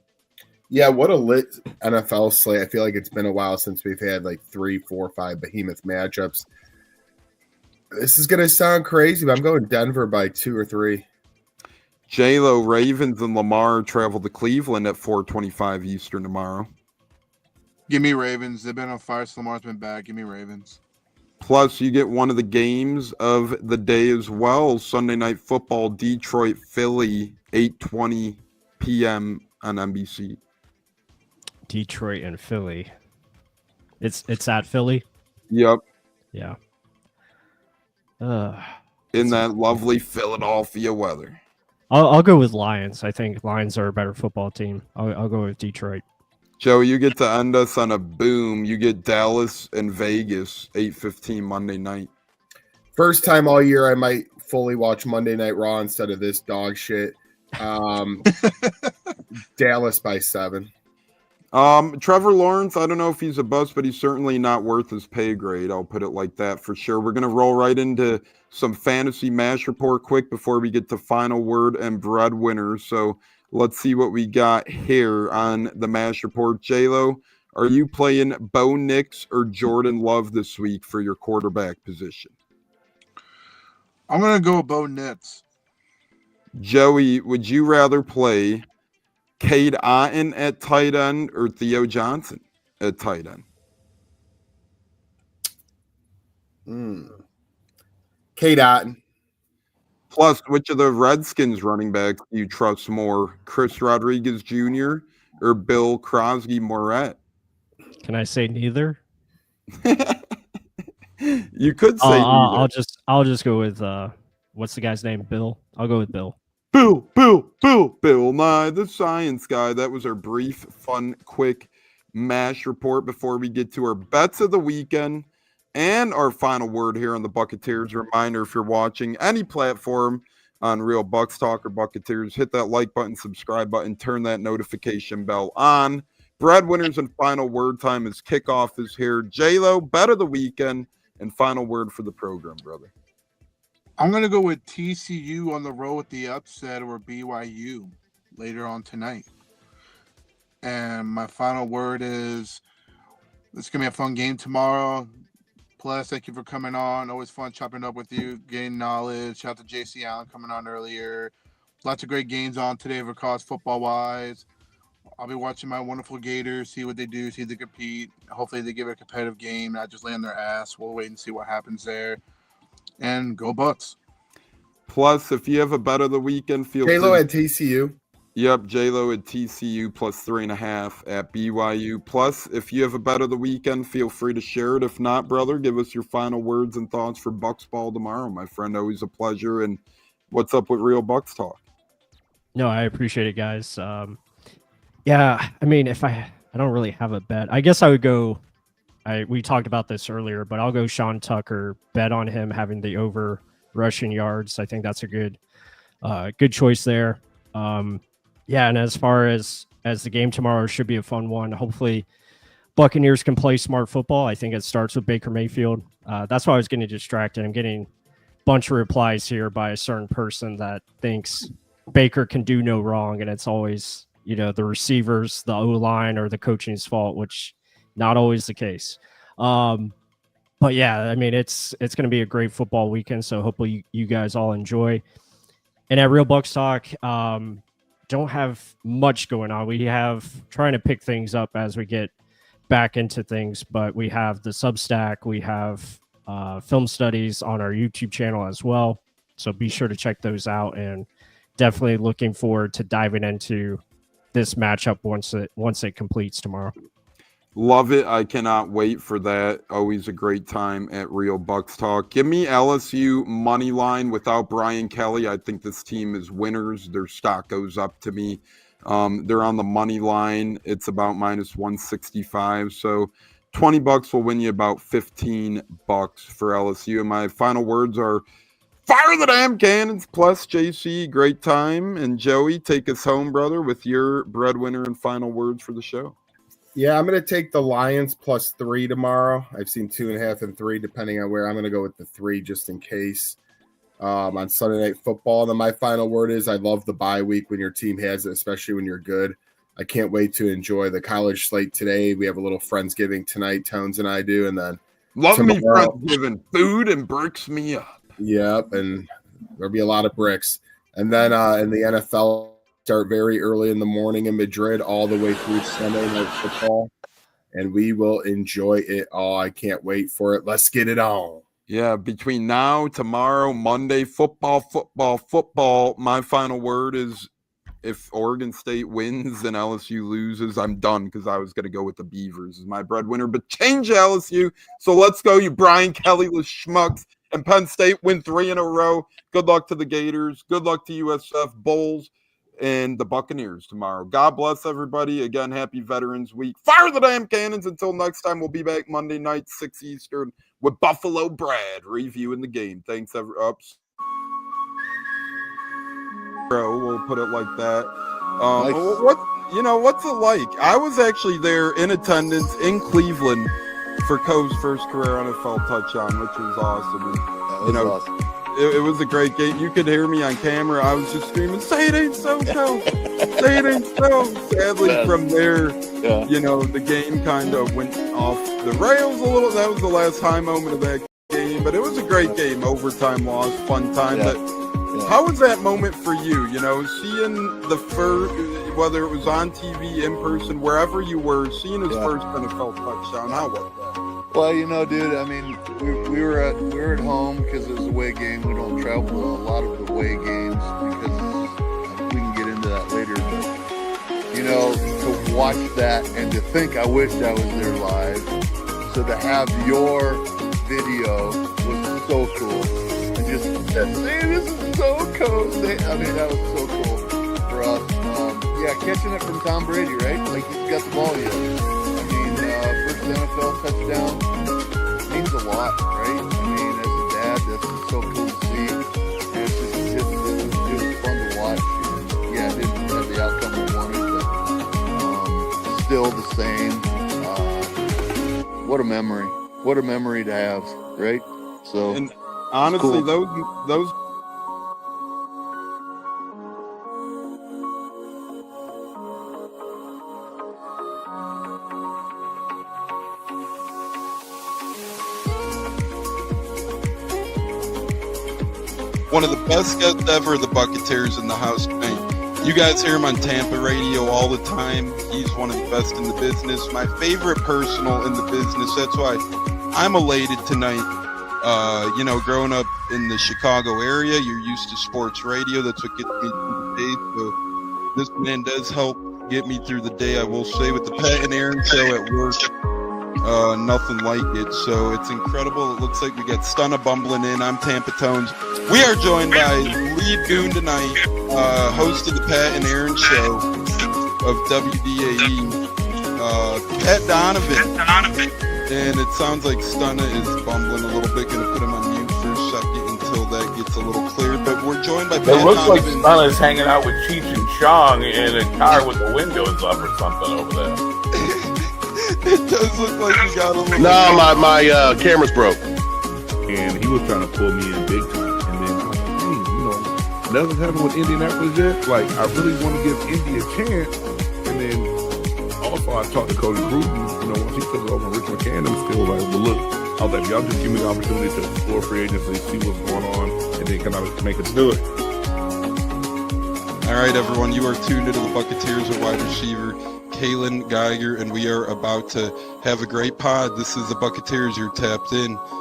Yeah, what a lit NFL slate. I feel like it's been a while since we've had like 3, 4, 5 behemoth matchups. This is going to sound crazy, but I'm going Denver by 2 or 3. J-Lo, Ravens, and Lamar travel to Cleveland at 4:25 Eastern tomorrow. Give me Ravens. They've been on fire. Lamar's been back. Give me Ravens. Plus, you get one of the games of the day as well. Sunday Night Football, Detroit, Philly, 8:20 p.m. on NBC. Detroit and Philly. It's at Philly? Yep. Yeah. In that lovely Philadelphia weather. I'll go with Lions. I think Lions are a better football team. I'll go with Detroit. Joe, you get to end us on a boom. You get Dallas and Vegas, 8:15 Monday night. First time all year I might fully watch Monday Night Raw instead of this dog shit. Dallas by 7. Trevor Lawrence, I don't know if he's a bust, but he's certainly not worth his pay grade. I'll put it like that for sure. We're going to roll right into some fantasy mash report quick before we get to final word and breadwinners. So let's see what we got here on the mash report. J-Lo, are you playing Bo Nix or Jordan Love this week for your quarterback position? I'm going to go with Bo Nix. Joey, would you rather play Cade Otton at tight end or Theo Johnson at tight end? Cade Otton. Plus, which of the Redskins running backs do you trust more, Chris Rodriguez Jr. or Bill Crosby-Moret? Can I say neither? You could say neither. I'll just go with what's the guy's name? Bill. I'll go with Bill. Bill Nye, the science guy. That was our brief, fun, quick mash report before we get to our bets of the weekend and our final word here on the Buccateers. Reminder, if you're watching any platform on Real Bucs Talk or Buccateers, hit that like button, subscribe button, turn that notification bell on. Breadwinners and final word time is kickoff is here. J-Lo, bet of the weekend and final word for the program, brother. I'm going to go with TCU on the road with the upset or BYU later on tonight. And my final word is it's going to be a fun game tomorrow. Plus, thank you for coming on. Always fun chopping up with you, gaining knowledge. Shout out to JC Allen coming on earlier. Lots of great games on today for college football-wise. I'll be watching my wonderful Gators, see what they do, see if they compete. Hopefully they give it a competitive game, not just lay on their ass. We'll wait and see what happens there. And go Bucs. Plus, if you have a bet of the weekend, feel free. J-Lo at TCU. Yep, J-Lo at TCU plus 3.5 at BYU. Plus, if you have a bet of the weekend, feel free to share it. If not, brother, give us your final words and thoughts for Bucs ball tomorrow, my friend. Always a pleasure. And what's up with Real Bucs Talk? No, I appreciate it, guys. Yeah, I mean, if I I don't really have a bet. I guess I would go. We talked about this earlier, but I'll go Sean Tucker. Bet on him having the over rushing yards. I think that's a good choice there. Yeah, and as far as the game tomorrow, should be a fun one. Hopefully, Buccaneers can play smart football. I think it starts with Baker Mayfield. That's why I was getting distracted. I'm getting a bunch of replies here by a certain person that thinks Baker can do no wrong, and it's always the receivers, the O-line, or the coaching's fault, which not always the case. But yeah, I mean, it's going to be a great football weekend, so hopefully you guys all enjoy. And at Real Bucs Talk, don't have much going on. We have trying to pick things up as we get back into things, but we have the Substack, we have film studies on our YouTube channel as well. So be sure to check those out, and definitely looking forward to diving into this matchup once it completes tomorrow. Love it. I cannot wait for that. Always a great time at Real Bucs Talk. Give me LSU money line without Brian Kelly. I think this team is winners. Their stock goes up to me. They're on the money line. It's about minus 165. So $20 will win you about $15 for LSU. And my final words are, fire the damn cannons. Pless, JC, great time. And Joey, take us home, brother, with your breadwinner and final words for the show. Yeah, I'm going to take the Lions +3 tomorrow. I've seen 2.5 and 3, depending on where. I'm going to go with the 3 just in case on Sunday Night Football. And then my final word is I love the bye week when your team has it, especially when you're good. I can't wait to enjoy the college slate today. We have a little Friendsgiving tonight, Tones and I do. And then love me Friendsgiving. Food and bricks me up. Yep, and there'll be a lot of bricks. And then in the NFL, start very early in the morning in Madrid all the way through Sunday Night Football, and we will enjoy it all. I can't wait for it. Let's get it on. Yeah, between now, tomorrow, Monday, football. My final word is if Oregon State wins and LSU loses, I'm done because I was going to go with the Beavers as my breadwinner, but change LSU. So let's go, you Brian Kelly-less schmucks. And Penn State win 3 in a row. Good luck to the Gators. Good luck to USF Bulls and the Buccaneers tomorrow. God bless everybody. Again, happy Veterans Week. Fire the damn cannons. Until next time, we'll be back Monday night, 6 Eastern, with Buffalo Brad reviewing the game. Thanks, ups. Bro, we'll put it like that. Nice. What's it like? I was actually there in attendance in Cleveland for Coe's first career NFL touchdown, which was awesome. And, Awesome. It was a great game. You could hear me on camera. I was just screaming, say it ain't so, Coe. Say it ain't so. Sadly, from there, the game kind of went off the rails a little. That was the last high moment of that game. But it was a great game. Overtime loss, fun time. Yeah. But how was that moment for you? Seeing the first, whether it was on TV, in person, wherever you were, seeing his first NFL touchdown. How was that? Well, dude, I mean, we were at home because it was a away game. We don't travel to a lot of the away games because we can get into that later. But, to watch that and to think I wished I was there live. So to have your video was so cool. And just that, hey, this is so cool. I mean, that was so cool for us. Catching it from Tom Brady, right? Like he's got the ball yet. First NFL touchdown means a lot, right? I mean, as a dad, that's so cool to see. And it was fun to watch. And, yeah, it didn't have the outcome we wanted, but still the same. What a memory! What a memory to have, right? So, and honestly, cool. those. One of the best guests ever, the Buccateers in the house. You guys hear him on Tampa radio all the time. He's one of the best in the business. My favorite personal in the business. That's why I'm elated tonight. Growing up in the Chicago area, you're used to sports radio. That's what gets me through the day. So this man does help get me through the day, I will say, with the Pat and Aaron show at work. Nothing like it. So it's incredible. It looks like we got Stunna bumbling in. I'm Tampa Tones. We are joined by lead goon tonight, host of the Pat and Aaron show of WDAE. Pat Donovan. And it sounds like Stunna is bumbling a little bit. Going to put him on mute for a second until that gets a little cleared. But we're joined by It Pat looks like Donovan. Stunna's hanging out with Cheech and Chong in a car with the windows up or something over there. It does look like we got a little. No, my camera's broke. And he was trying to pull me in big time. And then I was like, hey, you know, nothing's happened with Indianapolis yet. Like, I really want to give Indy a chance. And then also I talked to Cody Gruden, you know, once he took over Rich McCann, I'm still like, well, look, I was like, y'all just give me the opportunity to explore free agency, see what's going on, and then can I make us do it. All right, everyone, you are tuned into the Buccateers with wide receiver Kalen Geiger, and we are about to have a great pod. This is the Buccateers. You're tapped in